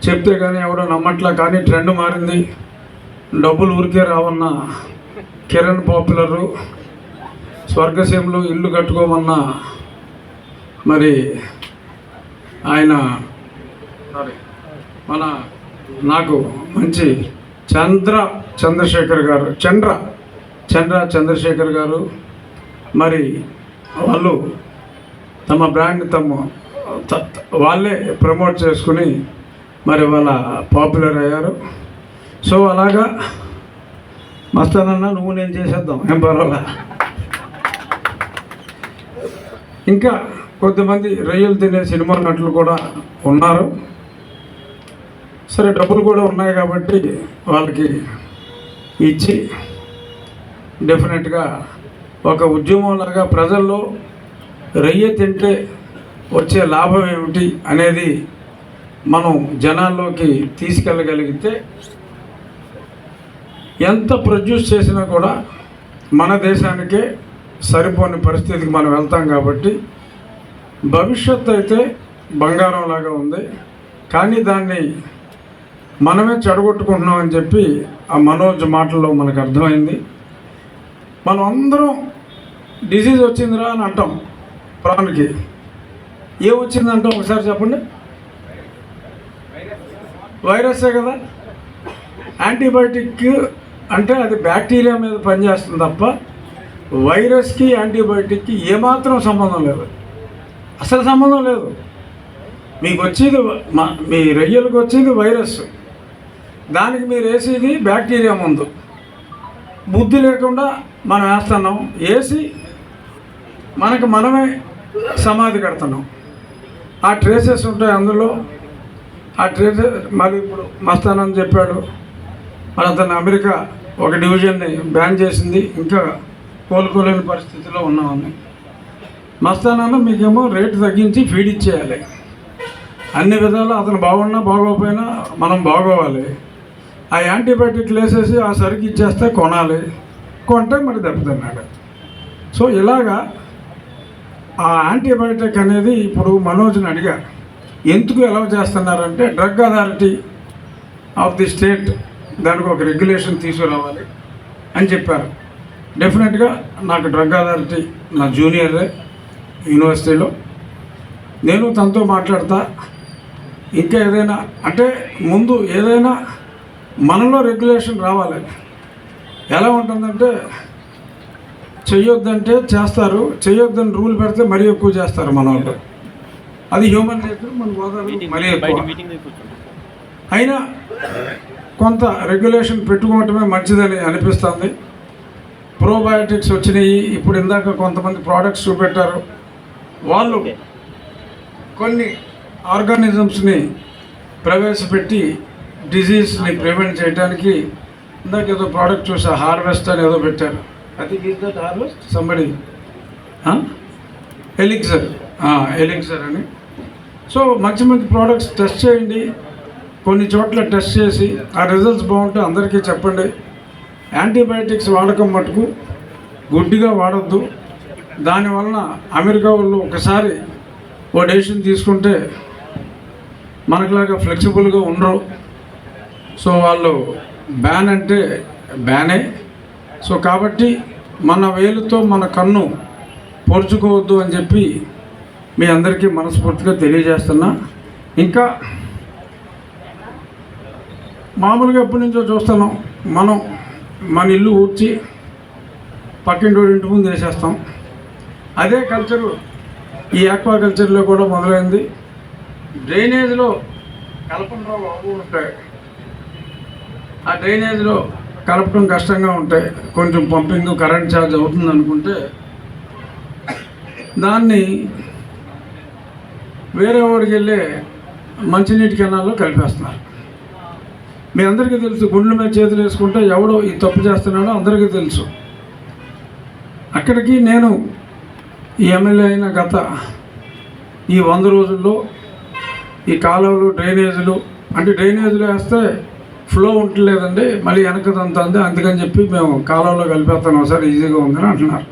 చెప్తే కానీ ఎవడో నమ్మట్లా, కానీ ట్రెండ్ మారింది. డబ్బులు ఊరికే రావన్న కిరణ్ పాపులరు, స్వర్గసీమలో ఇల్లు కట్టుకోమన్న మరి ఆయన మన నాకు మంచి చంద్రశేఖర్ గారు మరి వాళ్ళు తమ బ్రాండ్ వాళ్ళే ప్రమోట్ చేసుకుని మరి వాళ్ళ పాపులర్ అయ్యారు. సో అలాగా మస్తానన్నా నువ్వు నేను చేసేద్దాం, ఏం పర్వాలా. ఇంకా కొంతమంది రొయ్యలు తినే సినిమా నటులు కూడా ఉన్నారు. సరే డబ్బులు కూడా ఉన్నాయి కాబట్టి వాళ్ళకి ఇచ్చి డెఫినెట్గా ఒక ఉద్యమంలాగా ప్రజల్లో రొయ్య తింటే వచ్చే లాభం ఏమిటి అనేది మనం జనాల్లోకి తీసుకెళ్ళగలిగితే ఎంత ప్రొడ్యూస్ చేసినా కూడా మన దేశానికే సరిపోని పరిస్థితికి మనం వెళ్తాం. కాబట్టి భవిష్యత్తు అయితే బంగారం లాగా ఉంది, కానీ దాన్ని మనమే చెడగొట్టుకుంటున్నాం అని చెప్పి ఆ మనోజ్ మాటల్లో మనకు అర్థమైంది. మనం అందరం డిసీజ్ వచ్చిందిరా అని అంటాం, ప్రాణికి ఏమొచ్చిందంటాం ఒకసారి చెప్పండి. వైరస్సే కదా. యాంటీబయాటిక్ అంటే అది బ్యాక్టీరియా మీద పనిచేస్తుంది తప్ప వైరస్కి యాంటీబయాటిక్కి ఏమాత్రం సంబంధం లేదు, అసలు సంబంధం లేదు. మీకు వచ్చేది మీ రొయ్యలకు వచ్చేది వైరస్, దానికి మీరు వేసేది బ్యాక్టీరియా మందు. బుద్ధి లేకుండా మనం వేస్తున్నాం, వేసి మనకు మనమే సమాధి కడుతున్నాం. ఆ ట్రేసెస్ ఉంటాయి అందులో. ఆ ట్రేసెస్ మరి ఇప్పుడు మస్తానని చెప్పాడు, మరి అతను అమెరికా ఒక డివిజన్ని బ్యాన్ చేసింది, ఇంకా కోలుకోలేని పరిస్థితిలో ఉన్నామని. మస్తానన్న మీకేమో రేటు తగ్గించి ఫీడ్ ఇచ్చేయాలి. అన్ని విధాలు అతను బాగున్నా బాగోకపోయినా మనం బాగోవాలి. ఆ యాంటీబయాటిక్లు వేసేసి ఆ సరుకు ఇచ్చేస్తే కొనాలి, కొంటే మరి దెబ్బతిన్నాడు. సో ఇలాగా ఆ యాంటీబయాటిక్ అనేది ఇప్పుడు మనోజ్ని అడిగా ఎందుకు ఎలా చేస్తున్నారంటే drug authority of the state దానికి ఒక రెగ్యులేషన్ తీసుకురావాలి అని చెప్పారు. డెఫినెట్గా నాకు డ్రగ్ అథారిటీ నా జూనియరే యూనివర్సిటీలో, నేను తనతో మాట్లాడతా. ఇంకా ఏదైనా అంటే ముందు ఏదైనా మనలో రెగ్యులేషన్ రావాలి. ఎలా ఉంటుందంటే చెయ్యొద్దంటే చేస్తారు, చెయ్యొద్దని రూల్ పెడితే మరీ ఎక్కువ చేస్తారు మన వాళ్ళు. అది హ్యూమన్ నేచర్, మన గోదావరి మరీ ఎక్కువ. అయినా కొంత రెగ్యులేషన్ పెట్టుకోవటమే మంచిదని అనిపిస్తుంది. ప్రోబయోటిక్స్ వచ్చినాయి. ఇప్పుడు ఇందాక కొంతమంది ప్రోడక్ట్స్ చూపెట్టారు. వాళ్ళు కొన్ని ఆర్గానిజమ్స్ని ప్రవేశపెట్టి డిజీజ్ని ప్రివెంట్ చేయడానికి ఇందాక ఏదో ప్రోడక్ట్ చూసా, హార్వెస్ట్ అని ఏదో పెట్టారు. అది is that harvest somebody elixir అని. సో మంచి మంచి ప్రోడక్ట్స్ టెస్ట్ చేయండి. కొన్ని చోట్ల టెస్ట్ చేసి ఆ రిజల్ట్స్ బాగుంటే అందరికీ చెప్పండి. యాంటీబయాటిక్స్ వాడకం మటుకు గుడ్డిగా వాడద్దు. దానివలన అమెరికా వాళ్ళు ఒకసారి ఓ డెసిషన్ తీసుకుంటే మనకులాగా ఫ్లెక్సిబుల్గా ఉండరు. సో వాళ్ళు బ్యాన్ అంటే బ్యానే. సో కాబట్టి మన వేలుతో మన కన్ను పొడుచుకోవద్దు అని చెప్పి మీ అందరికీ మనస్ఫూర్తిగా తెలియజేస్తున్నా. ఇంకా మామూలుగా ఎప్పటి నుంచో చూస్తున్నాం, మనం మన ఇల్లు ఊడ్చి పక్కింటి ఇంటి ముందు వేసేస్తాం. అదే కల్చరు ఈ ఆక్వా కల్చర్లో కూడా మొదలైంది. డ్రైనేజ్లో కలపంలో బాబు ఉంటాయి. ఆ డ్రైనేజ్లో కలపడం కష్టంగా ఉంటాయి. కొంచెం పంపింగ్ కరెంట్ ఛార్జ్ అవుతుంది అనుకుంటే దాన్ని వేరే వాడికి వెళ్ళే మంచినీటి కెనాల్లో కలిపేస్తున్నారు. మీ అందరికీ తెలుసు, గుండెల మీద చేతులు వేసుకుంటే ఎవడో ఈ తప్పు చేస్తున్నాడో అందరికీ తెలుసు. అక్కడికి నేను ఈ ఎమ్మెల్యే అయిన గత ఈ 100 రోజుల్లో ఈ కాలువలు డ్రైనేజీలు అంటే డ్రైనేజీలు వేస్తే ఫ్లో ఉండలేదండి, మళ్ళీ వెనకదంతా ఉంది, అందుకని చెప్పి మేము కాలువలో కలిపేస్తాను సార్, ఈజీగా ఉందని అంటున్నారు.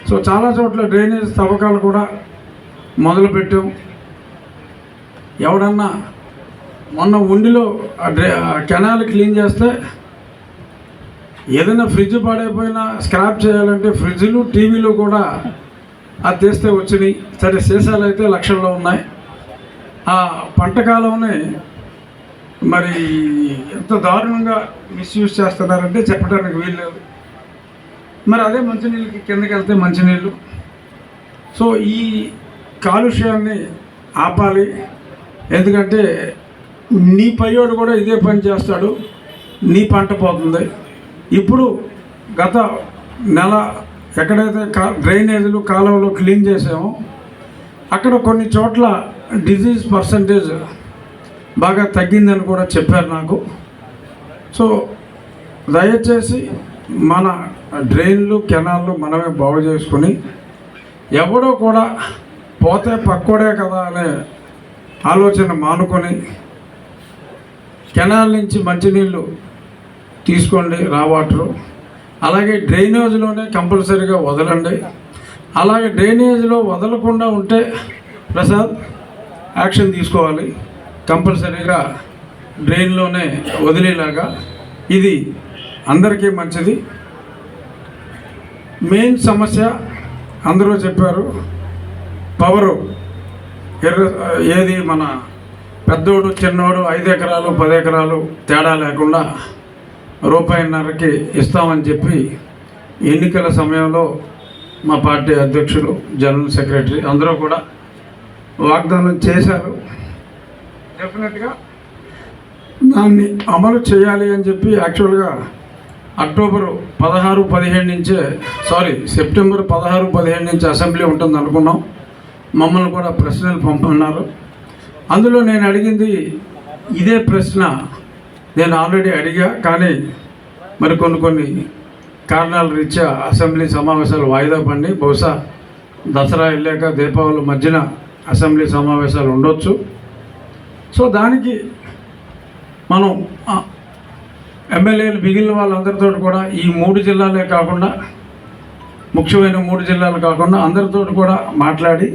సో చాలా చోట్ల డ్రైనేజ్ తవ్వకాలు కూడా మొదలుపెట్టాం. ఎవడన్నా మొన్న ఉండిలో కెనాల్ క్లీన్ చేస్తే ఏదైనా ఫ్రిడ్జ్ పాడైపోయినా స్క్రాప్ చేయాలంటే ఫ్రిడ్జ్లు టీవీలు కూడా అది తెస్తే వచ్చినాయి. సరే సీసాలు అయితే లక్షల్లో ఉన్నాయి. ఆ పంటకాలంని మరి ఎంత దారుణంగా మిస్యూజ్ చేస్తున్నారంటే చెప్పడానికి వీల్లేదు. మరి అదే మంచినీళ్ళకి కిందకి వెళ్తే మంచినీళ్ళు. సో ఈ కాలుష్యాన్ని ఆపాలి. ఎందుకంటే నీ పయ్యోడు కూడా ఇదే పని చేస్తాడు, నీ పంట పోతుంది. ఇప్పుడు గత నెల ఎక్కడైతే డ్రైనేజీలు కాలువలు క్లీన్ చేసామో అక్కడ కొన్ని చోట్ల డిజీజ్ పర్సంటేజ్ బాగా తగ్గిందని కూడా చెప్పారు నాకు. సో దయచేసి మన డ్రైన్లు కెనాళ్ళు మనమే బాగు చేసుకుని ఎవడో కూడా పోతే పక్కోడే కదా అనే ఆలోచన మానుకొని కెనాల్ నుంచి మంచినీళ్ళు తీసుకోండి, రా వాటరు. అలాగే డ్రైనేజ్లోనే కంపల్సరీగా వదలండి. అలాగే డ్రైనేజ్లో వదలకుండా ఉంటే ప్రసాద్ యాక్షన్ తీసుకోవాలి. కంపల్సరీగా డ్రైన్లోనే వదిలేలాగా. ఇది అందరికీ మంచిది. మెయిన్ సమస్య అందరూ చెప్పారు, పవరు. ఏది మన పెద్దోడు చిన్నోడు 5 ఎకరాలు 10 ఎకరాలు తేడా లేకుండా ₹1.5కి ఇస్తామని చెప్పి ఎన్నికల సమయంలో మా పార్టీ అధ్యక్షులు, జనరల్ సెక్రటరీ అందరూ కూడా వాగ్దానం చేశారు. డెఫినెట్గా దాన్ని అమలు చేయాలి అని చెప్పి యాక్చువల్గా అక్టోబరు 16-17 నుంచే సెప్టెంబర్ 16-17 నుంచి అసెంబ్లీ ఉంటుంది అనుకున్నాం. మమ్మల్ని కూడా ప్రశ్నలు పంపన్నారు. అందులో నేను అడిగింది ఇదే ప్రశ్న నేను ఆల్రెడీ అడిగా, కానీ మరి కొన్ని కారణాల రీత్యా అసెంబ్లీ సమావేశాలు వాయిదా పడి బహుశా దసరా వెళ్ళాక దీపావళి మధ్యన అసెంబ్లీ సమావేశాలు ఉండొచ్చు. సో దానికి మనం ఎమ్మెల్యేలు మిగిలిన వాళ్ళందరితో కూడా ఈ 3 జిల్లాలే కాకుండా ముఖ్యమైన 3 జిల్లాలు కాకుండా అందరితో కూడా మాట్లాడి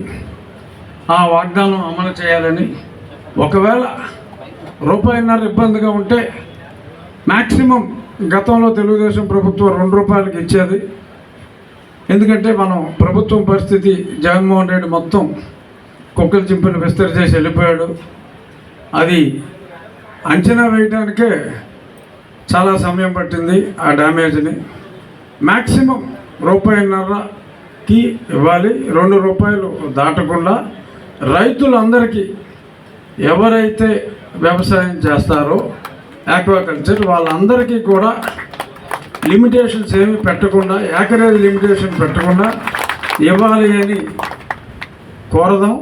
ఆ వాగ్దానం అమలు చేయాలని, ఒకవేళ ₹1.5 ఇబ్బందిగా ఉంటే మ్యాక్సిమం గతంలో తెలుగుదేశం ప్రభుత్వం ₹2 ఇచ్చేది. ఎందుకంటే మనం ప్రభుత్వం పరిస్థితి జగన్మోహన్ రెడ్డి మొత్తం కుక్కల చింపిని విస్తరి చేసి వెళ్ళిపోయాడు. అది అంచనా వేయడానికే చాలా సమయం పట్టింది. ఆ డ్యామేజ్ని మ్యాక్సిమం ₹1.5కి ఇవ్వాలి. ₹2 దాటకుండా రైతులందరికీ ఎవరైతే వ్యవసాయం చేస్తారో ఆక్వాకల్చర్ వాళ్ళందరికీ కూడా లిమిటేషన్స్ ఏమి పెట్టకుండా, ఏకరేజ్ లిమిటేషన్ పెట్టకుండా ఇవ్వాలి అని కోరదాం.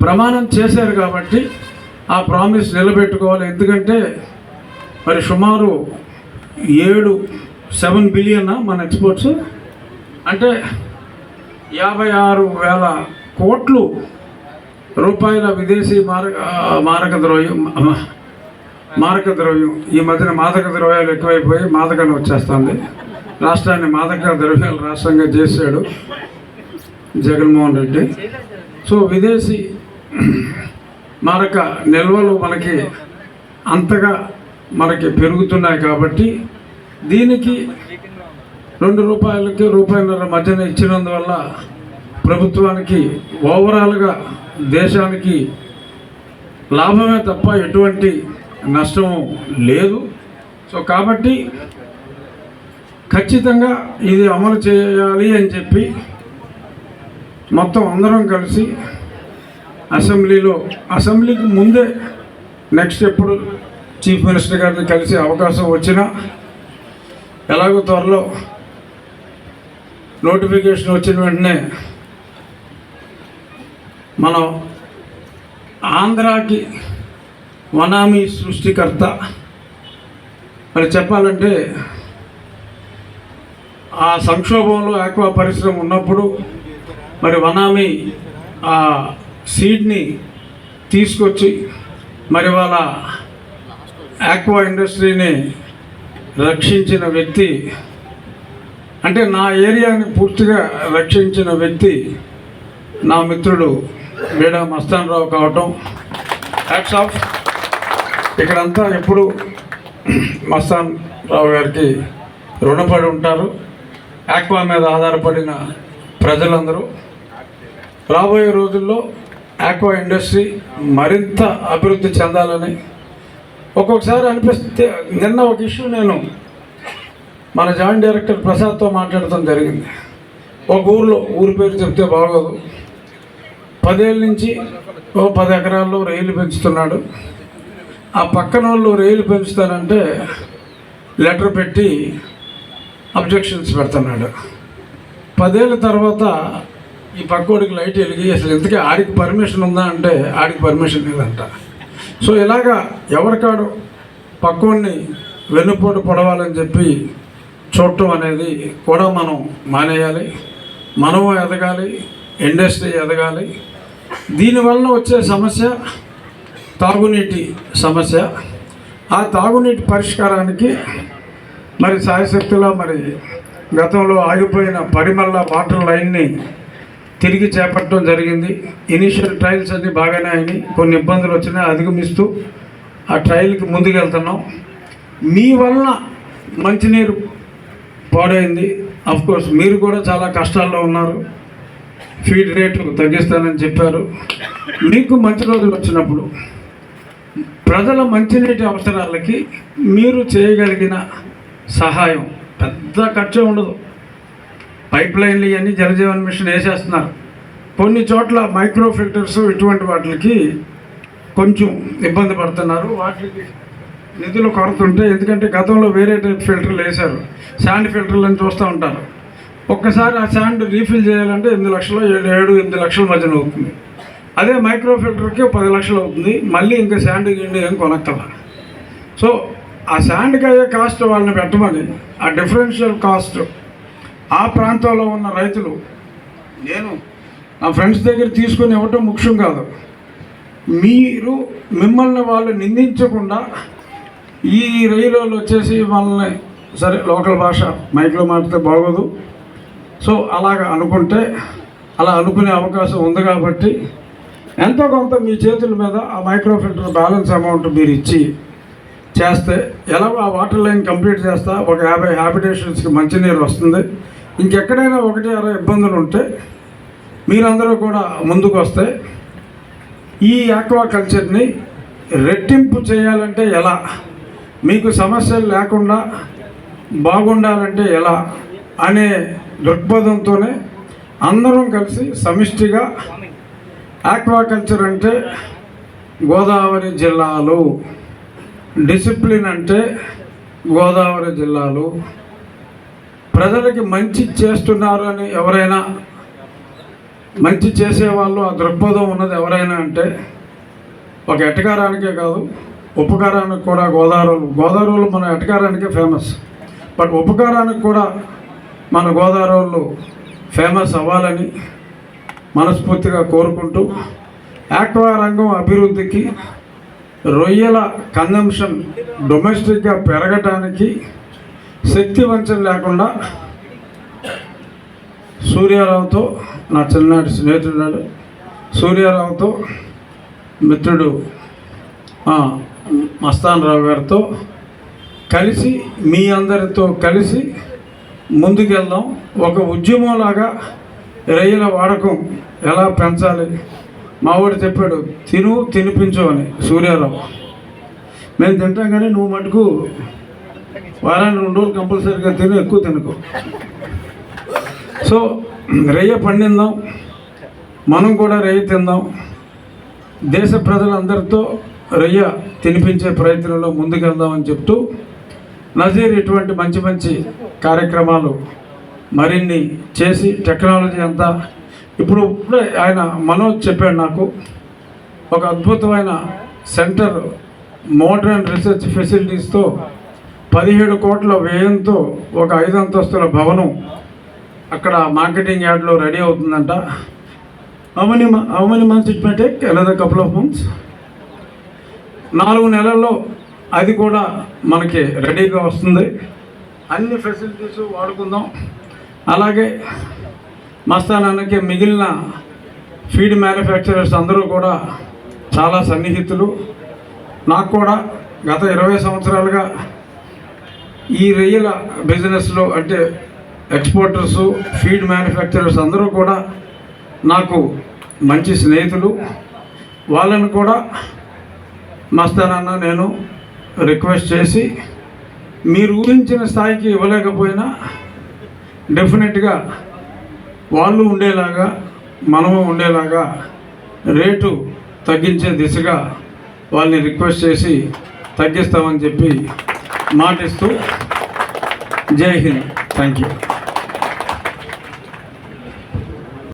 ప్రమాణం చేశారు కాబట్టి ఆ ప్రామిస్ నిలబెట్టుకోవాలి. ఎందుకంటే మరి సుమారు 7 బిలియన్ మన ఎక్స్పోర్ట్స్, అంటే 56,000 కోట్లు రూపాయల విదేశీ మారక ద్రవ్యం. ఈ మధ్యన మాదక ద్రవ్యాలు ఎక్కువైపోయి మాదకం వచ్చేస్తుంది. రాష్ట్రాన్ని మాదక ద్రవ్యాల రాష్ట్రంగా చేశాడు జగన్మోహన్ రెడ్డి. సో విదేశీ మారక నిల్వలు మనకి అంతగా పెరుగుతున్నాయి కాబట్టి దీనికి ₹2కి ₹1.5 మధ్యన ఇచ్చినందువల్ల ప్రభుత్వానికి ఓవరాల్గా దేశానికి లాభమే తప్ప ఎటువంటి నష్టము లేదు. సో కాబట్టి ఖచ్చితంగా ఇది అమలు చేయాలి అని చెప్పి మొత్తం అందరం కలిసి అసెంబ్లీకి ముందే నెక్స్ట్ ఎప్పుడు చీఫ్ మినిస్టర్ గారిని కలిసి అవకాశం వచ్చినా, ఎలాగో త్వరలో నోటిఫికేషన్ వచ్చిన వెంటనే మనం ఆంధ్రాకి వనామీ సృష్టికర్త మరి చెప్పాలంటే ఆ సంక్షోభంలో ఆక్వా పరిశ్రమ ఉన్నప్పుడు మరి వనామీ ఆ సీడ్ని తీసుకొచ్చి మరి వాళ్ళ ఆక్వా ఇండస్ట్రీని రక్షించిన వ్యక్తి, అంటే నా ఏరియాని పూర్తిగా రక్షించిన వ్యక్తి నా మిత్రుడు బేడా మస్తాన్ రావు కావటం హ్యాట్స్ ఆఫ్. ఇక్కడంతా ఎప్పుడు మస్తాన్ రావు గారికి రుణపడి ఉంటారు. ఆక్వా మీద ఆధారపడిన ప్రజలందరూ రాబోయే రోజుల్లో ఆక్వా ఇండస్ట్రీ మరింత అభివృద్ధి చెందాలని ఒక్కొక్కసారి అనిపిస్తే, నిన్న ఒక ఇష్యూ నేను మన జాయింట్ డైరెక్టర్ ప్రసాద్తో మాట్లాడటం జరిగింది. ఒక ఊరి పేరు చెప్తే బాగోదు, 10 ఏళ్ళ నుంచి 10 ఎకరాల్లో రైలు పెంచుతున్నాడు. ఆ పక్కన వాళ్ళు రైలు పెంచుతానంటే లెటర్ పెట్టి అబ్జెక్షన్స్ పెడుతున్నాడు. 10 ఏళ్ళ తర్వాత ఈ పక్కోడికి లైట్ వెలిగి అసలు ఎందుకే ఆడికి పర్మిషన్ ఉందా అంటే ఆడికి పర్మిషన్ లేదంట. సో ఇలాగా ఎవరికాడు పక్కోడిని వెన్నుపోటు పొడవాలని చెప్పి చూడటం అనేది కూడా మనం మానేయాలి. మనము ఎదగాలి, ఇండస్ట్రీ ఎదగాలి. దీనివల్ల వచ్చే సమస్య తాగునీటి సమస్య. ఆ తాగునీటి పరిష్కారానికి మరి సాయశక్తిలో మరి గతంలో ఆగిపోయిన పరిమళ వాటర్ లైన్ని తిరిగి చేపట్టడం జరిగింది. ఇనీషియల్ ట్రయల్స్ అన్నీ బాగానే అయినాయి, కొన్ని ఇబ్బందులు వచ్చినాయి, అధిగమిస్తూ ఆ ట్రయల్కి ముందుకెళ్తున్నాం. మీ వలన మంచినీరు పాడైంది. కోర్స్ మీరు కూడా చాలా కష్టాల్లో ఉన్నారు. ఫీడ్ రేటు తగ్గిస్తానని చెప్పారు. మీకు మంచి రోజులు వచ్చినప్పుడు ప్రజల మంచినీటి అవసరాలకి మీరు చేయగలిగిన సహాయం, పెద్ద ఖర్చు ఉండదు. పైప్ లైన్లు ఇవన్నీ జలజీవన్ మిషన్ వేసేస్తున్నారు. కొన్ని చోట్ల మైక్రో ఫిల్టర్స్ ఇటువంటి వాటికి కొంచెం ఇబ్బంది పడుతున్నారు. వాటికి నిధులు కొరత ఉంటే, ఎందుకంటే గతంలో వేరే టైప్ ఫిల్టర్లు వేశారు, శాండ్ ఫిల్టర్లు అని చూస్తూ ఉంటారు. ఒక్కసారి ఆ శాండ్ రీఫిల్ చేయాలంటే 8 లక్షలు 7-8 లక్షల మధ్యన అవుతుంది. అదే మైక్రో ఫిల్టర్కి 10 లక్షలు అవుతుంది. మళ్ళీ ఇంకా శాండ్ గిండి ఏం కొనక్కల. సో ఆ శాండ్కి అయ్యే కాస్ట్ వాళ్ళని పెట్టమని, ఆ డిఫరెన్షియల్ కాస్ట్ ఆ ప్రాంతంలో ఉన్న రైతులు, నేను నా ఫ్రెండ్స్ దగ్గర తీసుకుని ఇవ్వటం ముఖ్యం కాదు. మిమ్మల్ని వాళ్ళు నిందించకుండా ఈ రైలు వచ్చేసి వాళ్ళని, సరే లోకల్ భాష మైక్లో మాట్లాడితే బాగోదు, సో అలాగ అనుకుంటే అలా అనుకునే అవకాశం ఉంది. కాబట్టి ఎంతో కొంత మీ చేతుల మీద ఆ మైక్రో ఫిల్టర్ బ్యాలెన్స్ అమౌంట్ మీరు ఇచ్చి చేస్తే, ఎలాగో ఆ వాటర్ లైన్ కంప్లీట్ చేస్తా ఒక 50 హ్యాబిటేషన్స్కి మంచినీరు వస్తుంది. ఇంకెక్కడైనా 1-6 ఇబ్బందులు ఉంటే మీరందరూ కూడా ముందుకు వస్తే ఈ ఆక్వా కల్చర్ని రెట్టింపు చేయాలంటే ఎలా, మీకు సమస్యలు లేకుండా బాగుండాలంటే ఎలా అనే దృక్పథంతోనే అందరం కలిసి సమిష్టిగా ఆక్వాకల్చర్ అంటే గోదావరి జిల్లాలు, డిసిప్లిన్ అంటే గోదావరి జిల్లాలు, ప్రజలకి మంచి చేస్తున్నారు అని ఎవరైనా, మంచి చేసేవాళ్ళు ఆ దృక్పథం ఉన్నది ఎవరైనా అంటే ఒక ఎటకారానికే కాదు, ఉపకారానికి కూడా గోదావరిలో మన ఎటకారానికే ఫేమస్, బట్ ఉపకారానికి కూడా మన గోదావరిలో ఫేమస్ అవ్వాలని మనస్ఫూర్తిగా కోరుకుంటూ, ఆక్వా రంగం అభివృద్ధికి, రొయ్యల కన్జంప్షన్ డొమెస్టిక్గా పెరగటానికి శక్తి వంచన లేకుండా సూర్యారావుతో, నా చిన్ననాటి స్నేహితుడు సూర్యారావుతో, మిత్రుడు మస్తాన్ రావు గారితో కలిసి, మీ అందరితో కలిసి ముందుకెళ్దాం. ఒక ఉద్యమంలాగా రొయ్యల వాడకం ఎలా పెంచాలి, మావాడు చెప్పాడు తినిపించు అని సూర్యారావు. మేము తింటాం కానీ నువ్వు మటుకు వారానికి 2 రోజులు కంపల్సరీగా ఎక్కువ తినకు. సో రొయ్య పండిందాం, మనం కూడా రొయ్య తిందాం, దేశ ప్రజలందరితో రొయ్య తినిపించే ప్రయత్నంలో ముందుకెళ్దామని చెప్తూ, నజీర్ ఇటువంటి మంచి మంచి కార్యక్రమాలు మరిన్ని చేసి, టెక్నాలజీ అంతా ఇప్పుడు ఆయన మనోజ్ చెప్పాడు నాకు, ఒక అద్భుతమైన సెంటర్ మోడర్న్ రీసెర్చ్ ఫెసిలిటీస్తో 17 కోట్ల వ్యయంతో ఒక 5 అంతస్తుల భవనం అక్కడ మార్కెటింగ్ యార్డ్లో రెడీ అవుతుందంట. How many months it may take? Another couple of months. 4 నెలల్లో అది కూడా మనకి రెడీగా వస్తుంది. అన్ని ఫెసిలిటీస్ వాడుకుందాం. అలాగే మస్తానానికి మిగిలిన ఫీడ్ మ్యానుఫ్యాక్చరర్స్ అందరూ కూడా చాలా సన్నిహితులు. నాకు కూడా గత 20 సంవత్సరాలుగా ఈ రొయ్యల బిజినెస్లో, అంటే ఎక్స్పోర్టర్సు, ఫీడ్ మ్యానుఫ్యాక్చరర్స్ అందరూ కూడా నాకు మంచి స్నేహితులు. వాళ్ళను కూడా మస్తానన్న నేను రిక్వెస్ట్ చేసి, మీరు ఊహించిన స్థాయికి ఇవ్వలేకపోయినా డెఫినెట్గా వాళ్ళు ఉండేలాగా, మనము ఉండేలాగా రేటు తగ్గించే దిశగా వాళ్ళని రిక్వెస్ట్ చేసి తగ్గిస్తామని చెప్పి మాటిస్తూ, జై హింద్. Thank you.